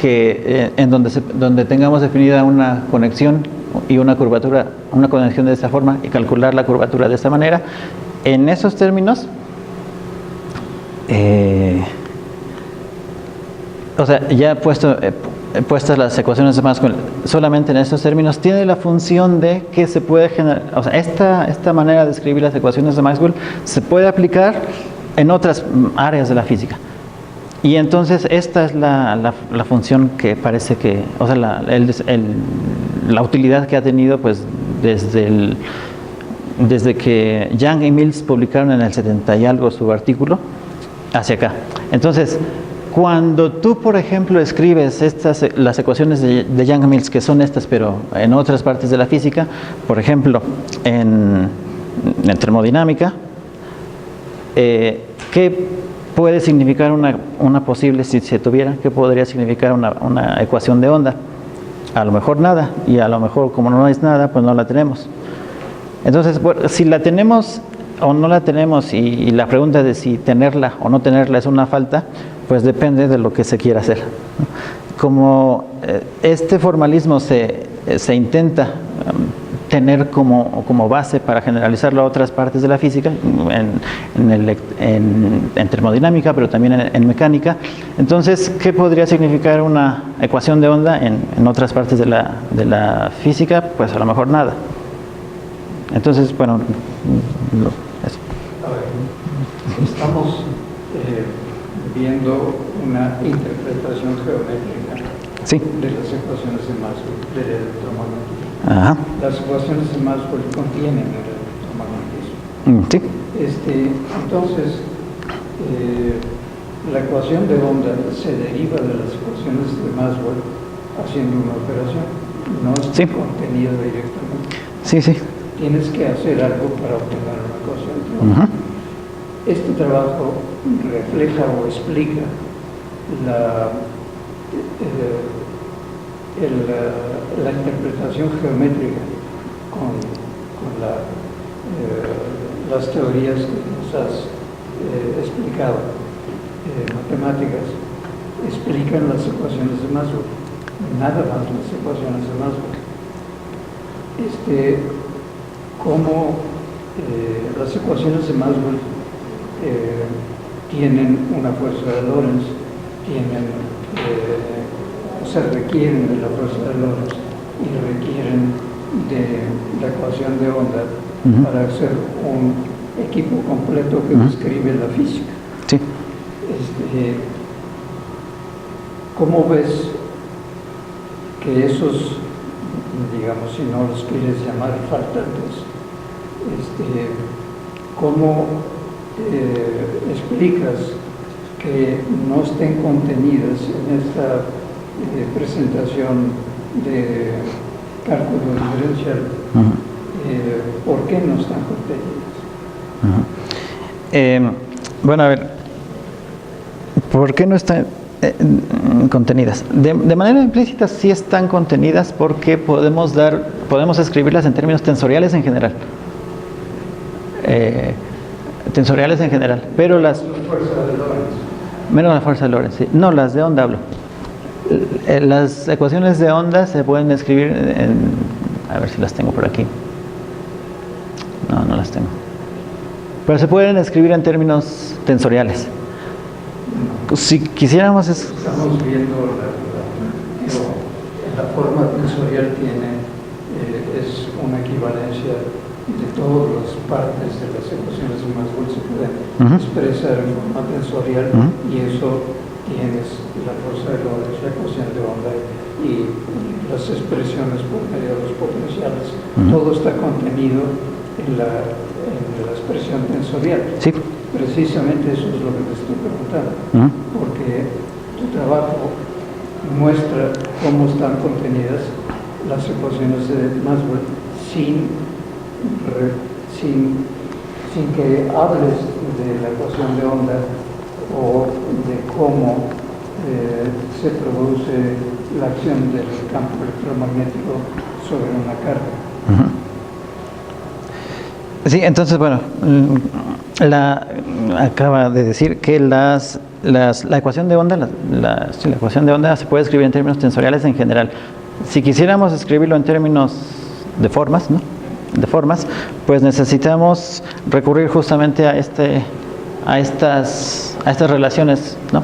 en donde tengamos definida una conexión y una curvatura, una conexión de esta forma, y calcular la curvatura de esta manera. En esos términos, o sea, ya puestas las ecuaciones de Maxwell solamente en estos términos, tiene la función de que se puede generar, o sea, esta manera de escribir las ecuaciones de Maxwell se puede aplicar en otras áreas de la física. Y entonces esta es la función que parece que, o sea, la utilidad que ha tenido pues desde que Yang y Mills publicaron en el 70 y algo su artículo hacia acá. Entonces, cuando tú, por ejemplo, escribes las ecuaciones de Yang y Mills, que son estas, pero en otras partes de la física, por ejemplo, en termodinámica, ¿qué puede significar una posible, si se tuviera, qué podría significar una ecuación de onda? A lo mejor nada, y a lo mejor como no es nada, pues no la tenemos. Entonces, bueno, si la tenemos o no la tenemos, y la pregunta de si tenerla o no tenerla es una falta, pues depende de lo que se quiera hacer. Como este formalismo se intenta tener como base para generalizarlo a otras partes de la física, en termodinámica, pero también en mecánica. Entonces, ¿qué podría significar una ecuación de onda en otras partes de la física? Pues a lo mejor nada. Entonces, bueno, eso. A ver, estamos viendo una interpretación geométrica Sí. de las ecuaciones de Maxwell, del electromagnetismo. Ajá. Las ecuaciones de Maxwell contienen el electromagnetismo. Sí. Entonces, la ecuación de onda se deriva de las ecuaciones de Maxwell haciendo una operación, no es Sí. contenida directamente. Sí, sí. Tienes que hacer algo para obtener una ecuación de onda. Ujú. Este trabajo refleja o explica la interpretación geométrica con las teorías que nos has explicado, matemáticas, explican las ecuaciones de Maxwell, nada más las ecuaciones de Maxwell. Cómo las ecuaciones de Maxwell tienen una fuerza de Lorentz, se requieren de la fuerza de Lorentz y requieren de la ecuación de onda Ujú. para hacer un equipo completo que Ujú. describe la física. Sí. ¿Cómo ves que esos, digamos, si no los quieres llamar faltantes, cómo explicas que no estén contenidas en esta presentación de cálculo diferencial? Ujú. ¿Por qué no están contenidas? Ujú. Bueno, a ver, ¿por qué no están contenidas? De manera implícita sí están contenidas porque podemos escribirlas en términos tensoriales en general. Tensoriales en general, pero La fuerza de Lorentz. menos la fuerza de Lorentz, sí. No, las de onda hablo. Las ecuaciones de onda se pueden escribir a ver si las tengo por aquí. No las tengo. Pero se pueden escribir en términos tensoriales. Si quisiéramos... Estamos viendo la forma tensorial es una equivalencia de todas las partes de las ecuaciones de Maxwell se pueden Ujú. expresar en forma tensorial. Ujú. Y eso tienes la fuerza de Lorentz, la ecuación de onda y las expresiones por medio de los potenciales. Ujú. Todo está contenido en la expresión tensorial. Sí. Precisamente eso es lo que te estoy preguntando, Ujú. porque tu trabajo muestra cómo están contenidas las ecuaciones de Maxwell sin que hables de la ecuación de onda o de cómo se produce la acción del campo electromagnético sobre una carga. Ujú. Sí, entonces, bueno, acaba de decir que la ecuación de onda, la ecuación de onda se puede escribir en términos tensoriales en general. Si quisiéramos escribirlo en términos de formas, ¿no? De formas, pues necesitamos recurrir justamente a estas relaciones, ¿no?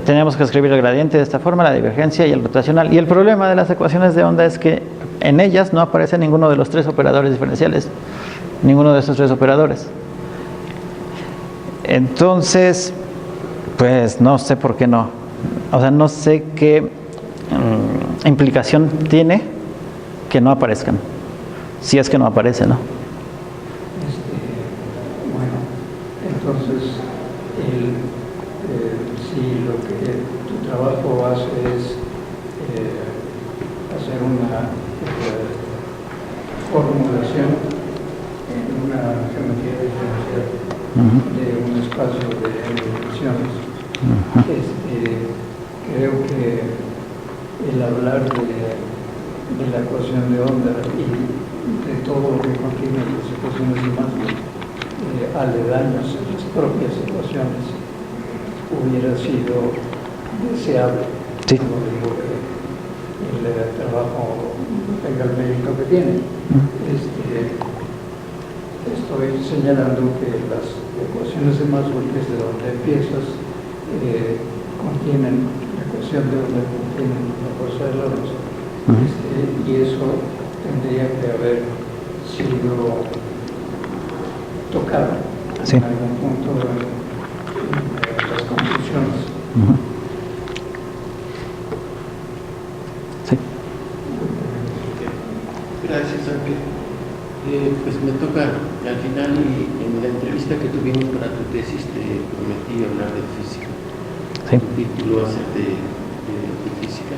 Tenemos que escribir el gradiente de esta forma, la divergencia y el rotacional. Y el problema de las ecuaciones de onda es que en ellas no aparece ninguno de los tres operadores diferenciales, ninguno de esos tres operadores. Entonces, pues no sé por qué no. O sea, no sé qué implicación tiene que no aparezcan. Si es que no aparece, ¿no? Bueno, entonces, si lo que tu trabajo hace es hacer una formulación en una geometría diferencial de un espacio de n dimensiones, creo que el hablar de la ecuación de onda y de todo lo que contiene las ecuaciones de Maxwell, aledaños en las propias ecuaciones, hubiera sido deseable. Sí. No digo que el trabajo tenga el mérito que tiene. Estoy señalando que las ecuaciones de Maxwell, desde donde empiezas, contienen la ecuación de donde contienen la fuerza de Lorentz. Y eso tendría que haber sido tocado en algún punto en las conclusiones. Sí. Gracias, Ángel. Pues me toca al final, y en la entrevista que tuvimos para tu tesis te prometí hablar de física. Sí. Tu título va a ser de física.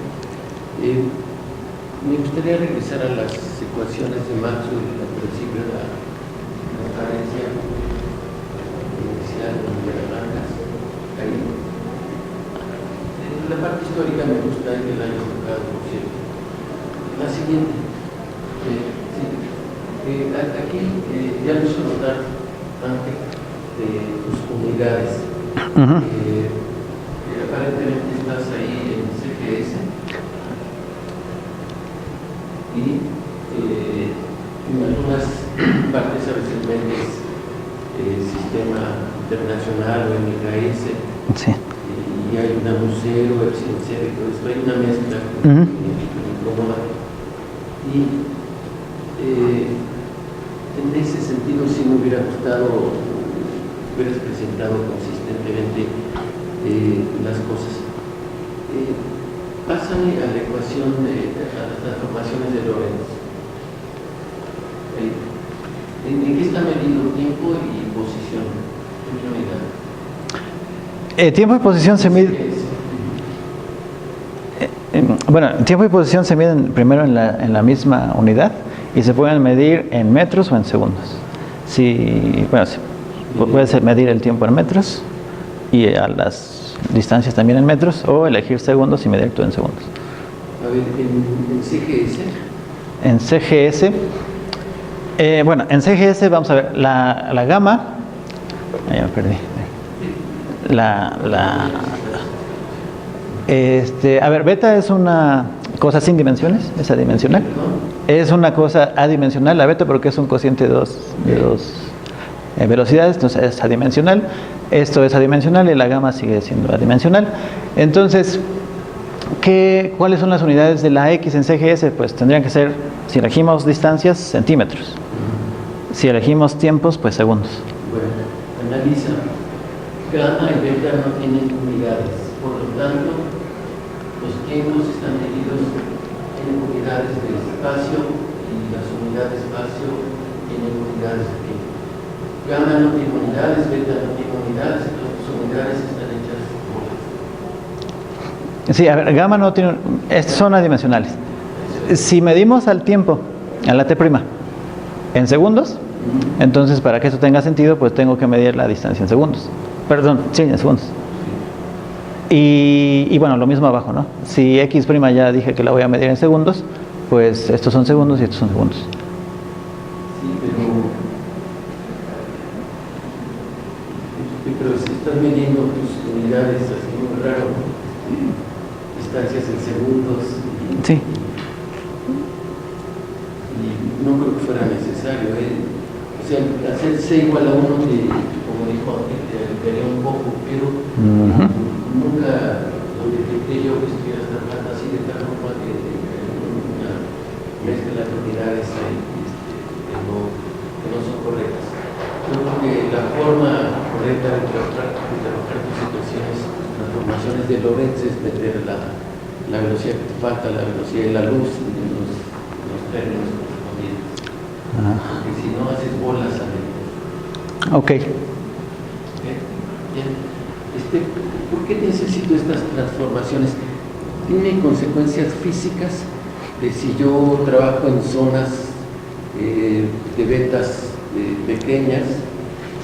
Me gustaría regresar a las ecuaciones de Maxwell, al principio de la conferencia inicial de las blancas. Ahí. La parte histórica me gusta que la hayas tocado, por cierto. La siguiente. Aquí ya lo hizo notar antes de tus unidades. Aparentemente estás ahí en CGS y en algunas partes a veces vendes sistema internacional o MKS. Sí. Y hay una museo, Epsilon, todo esto, hay una mezcla incómoda. Y en ese sentido sí me hubiera gustado hubieras presentado consistentemente las cosas. Pásame a la ecuación de las transformaciones de Lorentz. ¿En qué está medido tiempo y posición? Tiempo y posición se miden. Bueno, tiempo y posición se miden primero en la misma unidad y se pueden medir en metros o en segundos. Puedes medir el tiempo en metros y a las distancias también en metros, o elegir segundos y medir todo en segundos. A ver, en CGS. En CGS, en CGS vamos a ver la gamma. Ya me perdí. Beta es una cosa sin dimensiones, es adimensional. Es una cosa adimensional, la beta, porque es un cociente de dos velocidades, entonces es adimensional. Esto es adimensional y la gamma sigue siendo adimensional. Entonces, ¿cuáles son las unidades de la X en CGS? Pues tendrían que ser, si elegimos distancias, centímetros. Si elegimos tiempos, pues segundos. Bueno, analiza. Gamma y beta no tienen unidades, por lo tanto, los tiempos están medidos en unidades de espacio y las unidades de espacio tienen unidades de tiempo. Gamma no tiene unidades, beta no tiene unidades, entonces sus unidades están hechas por... Sí, gamma no tiene... son adimensionales. Si medimos al tiempo, a la T', en segundos, entonces para que eso tenga sentido, pues tengo que medir la distancia en segundos. Perdón, sí, en segundos. Y bueno, lo mismo abajo, ¿no? Si X' ya dije que la voy a medir en segundos, pues estos son segundos y estos son segundos. Sí, pero si estás midiendo tus unidades así muy raro, distancias en segundos. Sí. Y no creo que fuera necesario. O sea, hacer C igual a 1, como dijo antes, te alteraría un poco, pero nunca lo detecté yo que estuvieras trabajando así de tal forma que una mezcla de unidades ahí, que no son correctas. Yo creo que la forma correcta de trabajar tus situaciones, transformaciones de Lorentz, es meter la velocidad que te falta, la velocidad de la luz en los términos correspondientes. Porque si no haces bolas a medio. Ok. Bien. ¿Por qué necesito estas transformaciones? ¿Tiene consecuencias físicas de si yo trabajo en zonas de betas pequeñas,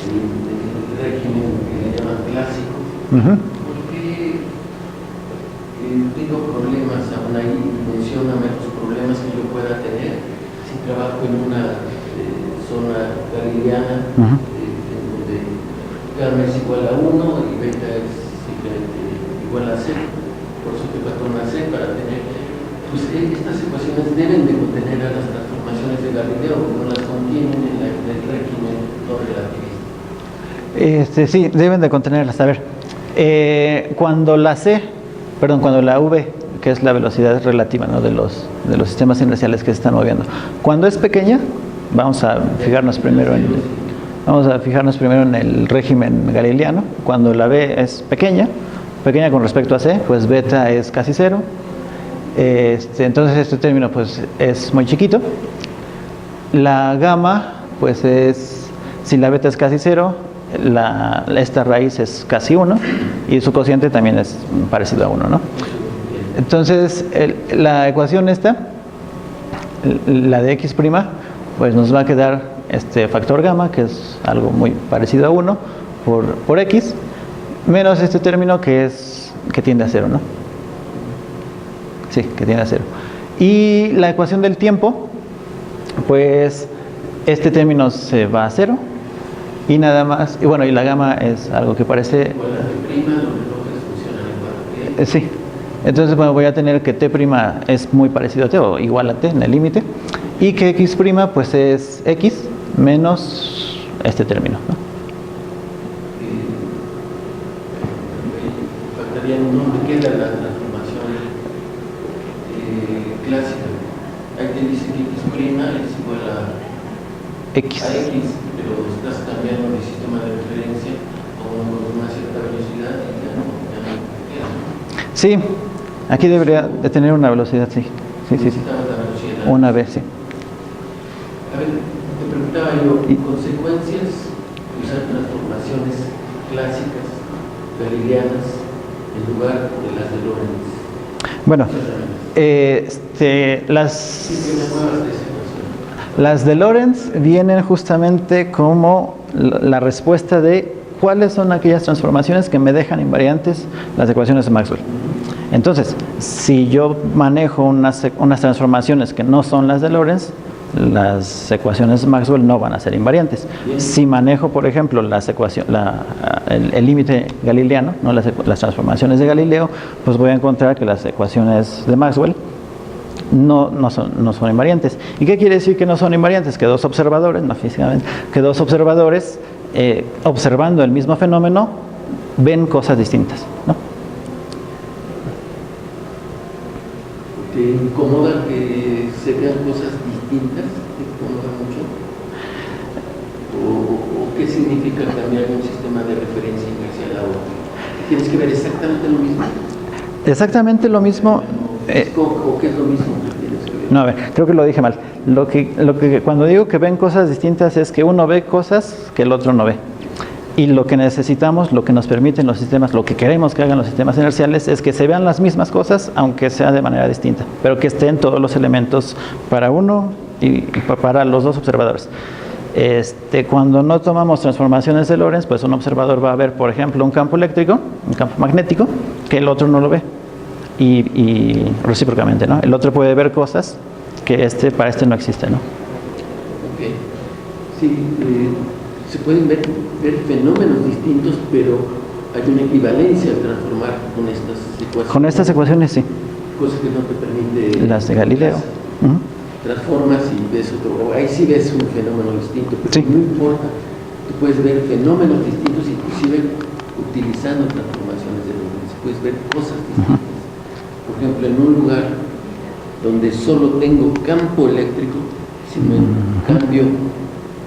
en el régimen que le llaman clásico? Porque tengo problemas aún ahí. Mencióname los problemas que yo pueda tener si trabajo en una zona galileana, donde gamma es igual a 1 y beta es simplemente igual a 0. Por eso te falta una C para tener pues estas ecuaciones deben de contener a las transformaciones de Galileo, no las contienen en el régimen no relativista. Sí, deben de contenerlas. A ver, cuando la V, que es la velocidad relativa, ¿no?, de los sistemas inerciales que se están moviendo, cuando es pequeña, vamos a fijarnos primero en el régimen galileano. Cuando la V es pequeña con respecto a C, pues beta es casi cero. Entonces este término pues es muy chiquito. La gamma pues es, si la beta es casi cero, esta raíz es casi 1 y su cociente también es parecido a 1, ¿no? Entonces la ecuación esta, la de x', pues nos va a quedar este factor gamma, que es algo muy parecido a 1 por x, menos este término que tiende a 0, ¿no? Sí, que tiende a 0. Y la ecuación del tiempo, pues este término se va a 0 y nada más, y bueno, y la gamma es algo que parece... Sí, entonces bueno, voy a tener que t' es muy parecido a t o igual a t en el límite, y que x' pues es x menos este término, ¿no? Faltaría dónde queda la transformación clásica. Ahí te dice que x' es igual a X. pero estás cambiando el sistema de referencia con una cierta velocidad y ya no queda. Sí, aquí debería de tener una velocidad, sí. Una vez, sí. A ver, te preguntaba yo, consecuencias de usar transformaciones clásicas galileanas en lugar de las de Lorentz. Bueno, las de Lorentz vienen justamente como la respuesta de cuáles son aquellas transformaciones que me dejan invariantes las ecuaciones de Maxwell. Entonces, si yo manejo unas transformaciones que no son las de Lorentz, las ecuaciones de Maxwell no van a ser invariantes. Si manejo, por ejemplo, el límite galileano, ¿no?, las transformaciones de Galileo, pues voy a encontrar que las ecuaciones de Maxwell no son invariantes. ¿Y qué quiere decir que no son invariantes? Que dos observadores, no físicamente, observando el mismo fenómeno ven cosas distintas, ¿no? ¿Te incomoda que se vean cosas distintas? ¿Te incomoda mucho? ¿O qué significa cambiar un sistema de referencia inercial a otro? ¿Tienes que ver exactamente lo mismo? Exactamente lo mismo. ¿O qué es lo mismo que tienes que ver? No, a ver, creo que lo dije mal. Cuando digo que ven cosas distintas es que uno ve cosas que el otro no ve. Y lo que necesitamos, lo que nos permiten los sistemas, lo que queremos que hagan los sistemas inerciales es que se vean las mismas cosas, aunque sea de manera distinta, pero que estén todos los elementos para uno y para los dos observadores. Cuando no tomamos transformaciones de Lorentz, pues un observador va a ver, por ejemplo, un campo eléctrico, un campo magnético, que el otro no lo ve. Y recíprocamente, ¿no? El otro puede ver cosas que para este no existe, ¿no? Ok. Sí, se pueden ver fenómenos distintos, pero hay una equivalencia al transformar con estas ecuaciones. Con estas ecuaciones, sí. Cosas que no te permite... Las de Galileo. Transformas y ves otro... Ahí sí ves un fenómeno distinto, pero sí, no importa. Tú puedes ver fenómenos distintos, inclusive utilizando transformaciones de Lorentz. Puedes ver cosas distintas. Por ejemplo, en un lugar donde solo tengo campo eléctrico, si me cambio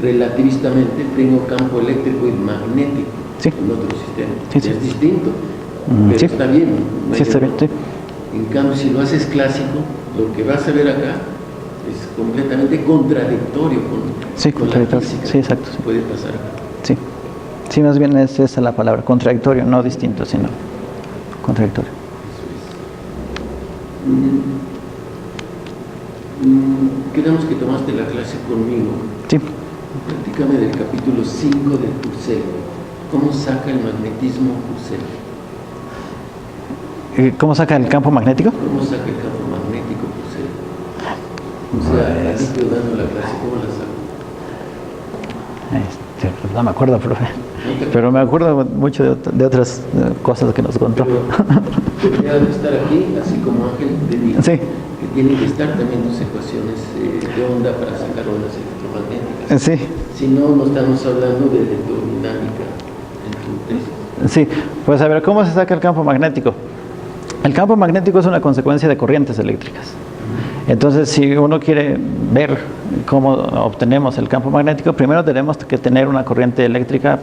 relativistamente, tengo campo eléctrico y magnético en otro sistema. Es distinto, pero está bien. No está bien, sí. En cambio, si lo haces clásico, lo que vas a ver acá es completamente contradictorio con la física. Sí, exacto. Sí. Puede pasar acá. Sí. Sí, más bien es esa la palabra, contradictorio, no distinto, sino contradictorio. Quedamos que tomaste la clase conmigo. Sí. Platícame del capítulo 5 de Purcell. ¿Cómo saca el magnetismo Purcell? ¿Cómo saca el campo magnético? ¿Cómo saca el campo magnético Purcell? O sea, así quedó dando la clase, ¿cómo la saca? Pues no me acuerdo, profe. Pero me acuerdo mucho de otras cosas que nos contó. Pero debería de estar aquí, así como Ángel te dijo, sí, que tienen que estar también tus ecuaciones de onda para sacar ondas electromagnéticas. Sí. Si no, no estamos hablando de electrodinámica en tu tesis. Sí, pues a ver, ¿cómo se saca el campo magnético? El campo magnético es una consecuencia de corrientes eléctricas. Entonces, si uno quiere ver cómo obtenemos el campo magnético, primero tenemos que tener una corriente eléctrica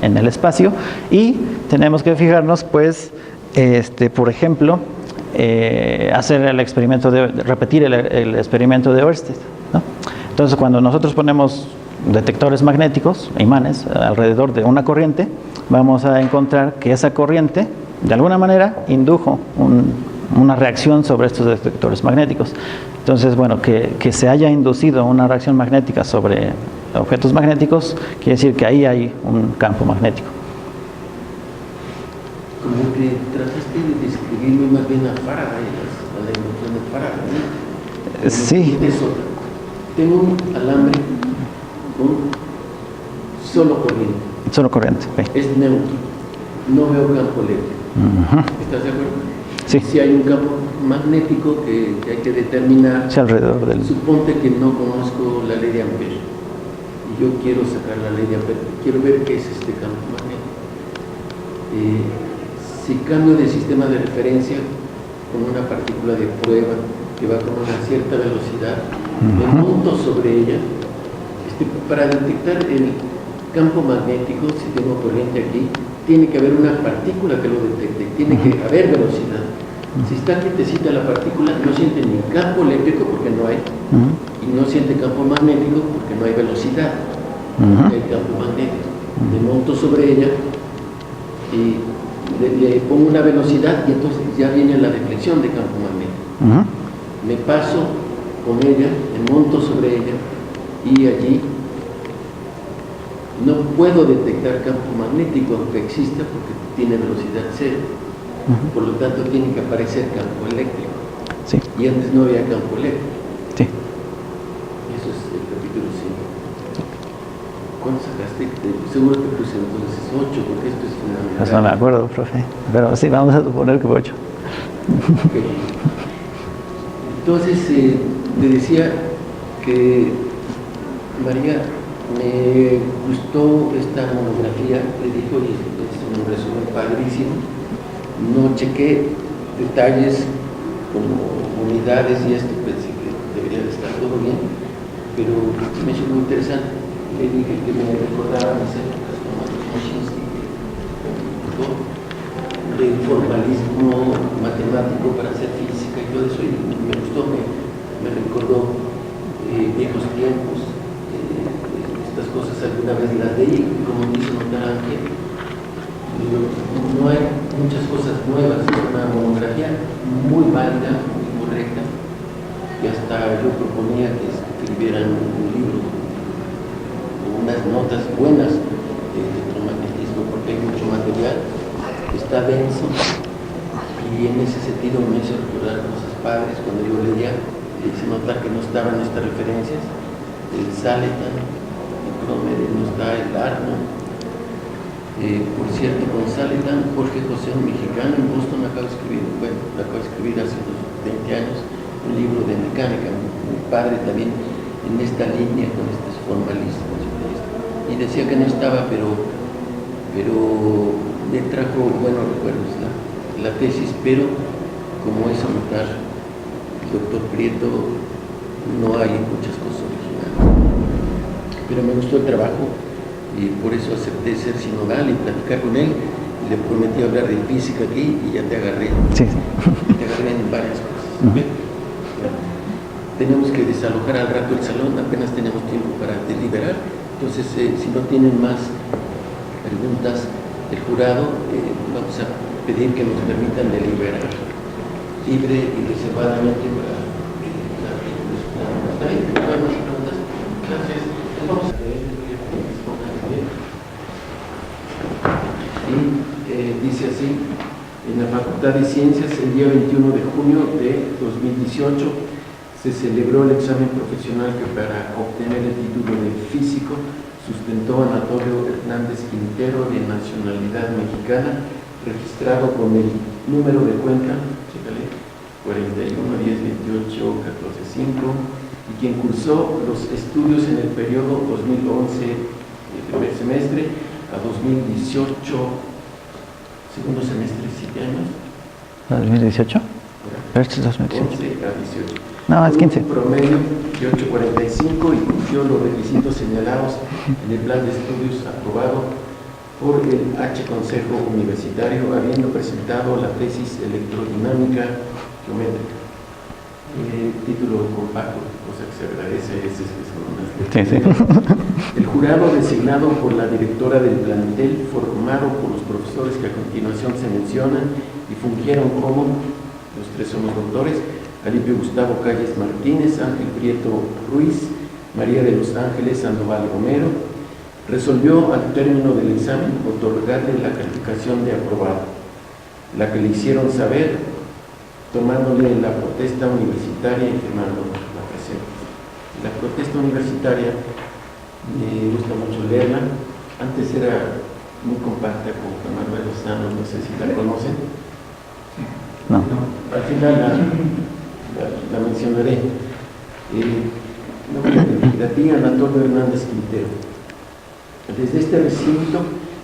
en el espacio y tenemos que fijarnos, pues, por ejemplo, hacer el experimento repetir el experimento de Ørsted, ¿no? Entonces, cuando nosotros ponemos detectores magnéticos, imanes, alrededor de una corriente, vamos a encontrar que esa corriente, de alguna manera, indujo una reacción sobre estos detectores magnéticos. Entonces, bueno, que se haya inducido una reacción magnética sobre objetos magnéticos, quiere decir que ahí hay un campo magnético. Como que trataste de describirme más bien a Faraday, la inducción de Faraday, ¿no? Sí. Tengo un alambre con solo corriente. Solo corriente, sí. Es neutro, no veo campo eléctrico. ¿Estás de acuerdo? Sí. Si hay un campo magnético que hay que determinar, sí, alrededor del... Suponte que no conozco la ley de Ampère y yo quiero sacar la ley de Ampère, quiero ver qué es este campo magnético. Si cambio de sistema de referencia con una partícula de prueba que va con una cierta velocidad, me monto sobre ella, para detectar el campo magnético, si tengo corriente aquí, tiene que haber una partícula que lo detecte, tiene que haber velocidad. Si está quietecita la partícula, no siente ni campo eléctrico porque no hay, y no siente campo magnético porque no hay velocidad, porque hay campo magnético. Me monto sobre ella y le pongo una velocidad y entonces ya viene la deflexión de campo magnético. Me paso con ella, me monto sobre ella y allí no puedo detectar campo magnético aunque exista porque tiene velocidad cero. Por lo tanto tiene que aparecer campo eléctrico. Sí. Y antes no había campo eléctrico. Sí. Eso es el capítulo 5. ¿Cuánto sacaste? Seguro que puse entonces 8 porque esto es fundamental. Eso no me acuerdo, profe. Pero sí, vamos a suponer que 8. Okay. Entonces, te decía que María, me gustó esta monografía, le dije, oye, es un resumen padrísimo. No chequé detalles como unidades y esto, pensé que debería de estar todo bien, pero me hizo muy interesante. Le dije que me recordaba mis épocas como Moshinsky, de formalismo matemático para hacer física y todo eso, y me gustó, me recordó viejos tiempos. Estas cosas alguna vez las leí, como dice notar Ángel, no hay muchas cosas nuevas, es una monografía muy válida, muy correcta, y hasta yo proponía que escribieran un libro, unas notas buenas de electromagnetismo, porque hay mucho material, está denso, y en ese sentido me hizo recordar cosas padres cuando yo leía, le hice notar que no estaban estas referencias, el Saletan, el Cromer, no está el Arno. Por cierto, con Saletan, Jorge José, un mexicano en Boston, acaba de escribir hace unos 20 años un libro de mecánica, muy padre también en esta línea con estos formalismos. Y decía que no estaba, pero me trajo buenos recuerdos la tesis, pero como hizo notar el doctor Prieto, no hay muchas cosas originales. Pero me gustó el trabajo y por eso acepté ser sinodal y platicar con él. Le prometí hablar de física aquí y ya te agarré. Sí. Te agarré en varias cosas. Tenemos que desalojar al rato el salón, apenas tenemos tiempo para deliberar. Entonces, si no tienen más preguntas del jurado, vamos a pedir que nos permitan deliberar libre y reservadamente para la pregunta. ¿Está bien? ¿No hay más preguntas? Gracias. Vamos a leer. Y dice así: en la Facultad de Ciencias, el día 21 de junio de 2018 se celebró el examen profesional que para obtener el título de físico sustentó Anatolio Hernández Quintero, de nacionalidad mexicana, registrado con el número de cuenta 41, 10, 28, 14, 5, y quien cursó los estudios en el periodo 2011, primer semestre, a 2018, segundo semestre, 7 años. ¿2018? Este es 2018. 11 a 18. No, es 15. Un promedio de 8.45 y cumplió los requisitos señalados en el plan de estudios aprobado por el H Consejo Universitario, habiendo presentado la tesis electrodinámica geométrica. Título compacto, cosa que se agradece, es que son unas letras. El jurado designado por la directora del plantel, formado por los profesores que a continuación se mencionan y fungieron como, los tres somos doctores, Alipio Gustavo Calles Martínez, Ángel Prieto Ruiz, María de los Ángeles Sandoval Romero, resolvió al término del examen otorgarle la calificación de aprobado, la que le hicieron saber tomándole la protesta universitaria y firmando la presente. La protesta universitaria me gusta mucho leerla. Antes era muy compacta con Juan Manuel Lozano, no sé si la conocen. No. Al final la mencionaré. De ti, Anatolio Hernández Quintero. Desde este recinto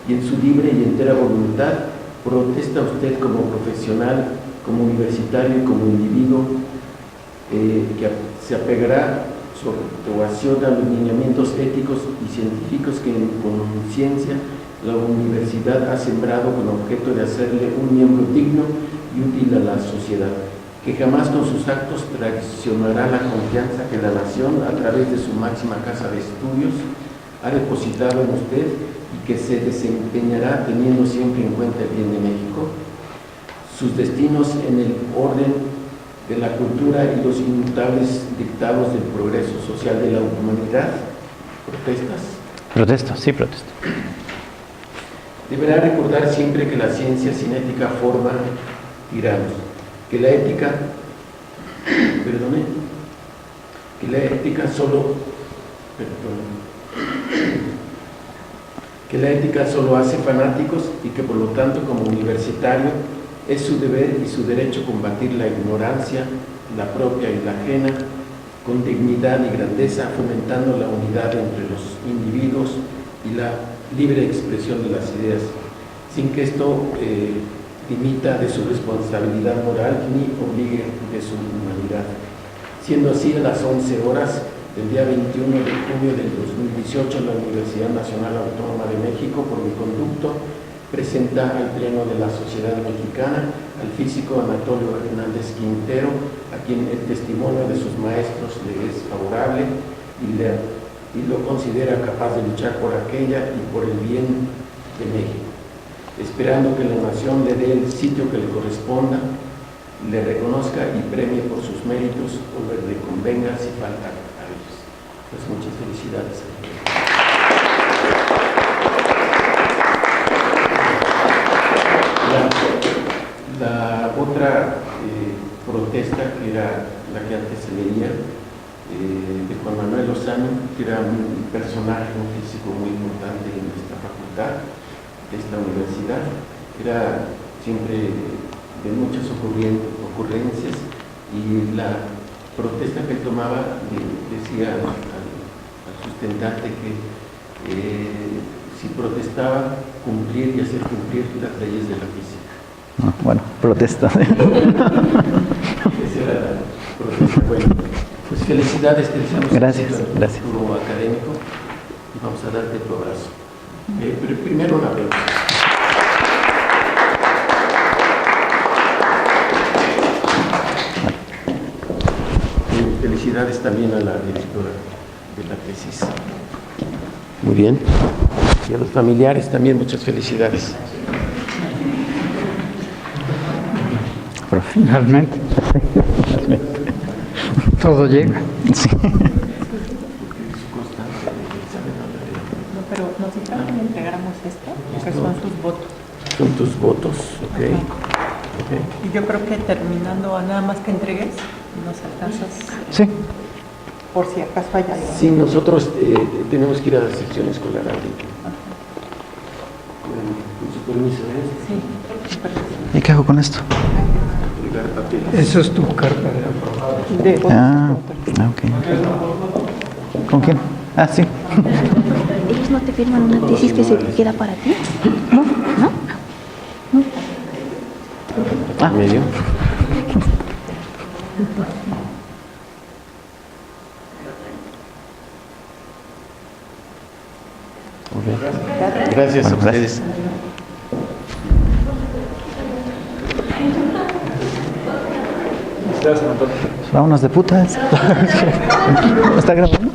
y en su libre y entera voluntad, protesta usted como profesional, como universitario y como individuo que se apegará su actuación a los lineamientos éticos y científicos que en conciencia la universidad ha sembrado con objeto de hacerle un miembro digno y útil a la sociedad, que jamás con sus actos traicionará la confianza que la nación, a través de su máxima casa de estudios, ha depositado en usted y que se desempeñará teniendo siempre en cuenta el bien de México, sus destinos en el orden de la cultura y los inmutables dictados del progreso social de la humanidad. ¿Protestas? Protesto, sí, protesto. Deberá recordar siempre que la ciencia sin ética forma tiranos, que la ética, solo hace fanáticos y que por lo tanto como universitario es su deber y su derecho combatir la ignorancia, la propia y la ajena, con dignidad y grandeza, fomentando la unidad entre los individuos y la libre expresión de las ideas, sin que esto dimita de su responsabilidad moral ni obligue de su humanidad. Siendo así, a las 11 horas del día 21 de junio del 2018, la Universidad Nacional Autónoma de México, por mi conducto, presenta al Pleno de la Sociedad Mexicana al físico Anatolio Hernández Quintero, a quien el testimonio de sus maestros le es favorable y lo considera capaz de luchar por aquella y por el bien de México, esperando que la nación le dé el sitio que le corresponda, le reconozca y premie por sus méritos o le reconvenga si falta a ellos. Pues muchas felicidades. La otra protesta, que era la que antes se leía, de Juan Manuel Lozano, que era un personaje, un físico muy importante en nuestra facultad, de esta universidad, era siempre de muchas ocurrencias, y la protesta que tomaba decía al sustentante que si protestaba, cumplir y hacer cumplir las leyes de la física. Bueno, protesta. Esa era la protesta. Bueno, pues felicidades, te deseamos gracias, éxito en tu gracias. futuro académico y vamos a darte tu abrazo. Pero primero un aplauso. Felicidades también a la directora de la tesis. Muy bien. Y a los familiares también muchas felicidades. Finalmente, todo llega. Sí. No, pero nos dijeron que le entregáramos esto, que son sus votos. Son tus votos, ok. Y yo creo que terminando, nada más que entregues, nos alcanzas. Sí. Por si acaso hay algo. Sí, nosotros tenemos que ir a la sección escolar ahorita. Con su permiso, Sí, perfecto. ¿Y qué hago con esto? Entregar Esa es tu carta de aprobado. Ok. ¿Con quién? Ah, sí. ¿Ellos no te firman una tesis que se queda para ti? ¿No? ¿No? Ah, medio. Gracias a Bueno, ustedes. Vámonos de putas. ¿Está grabando?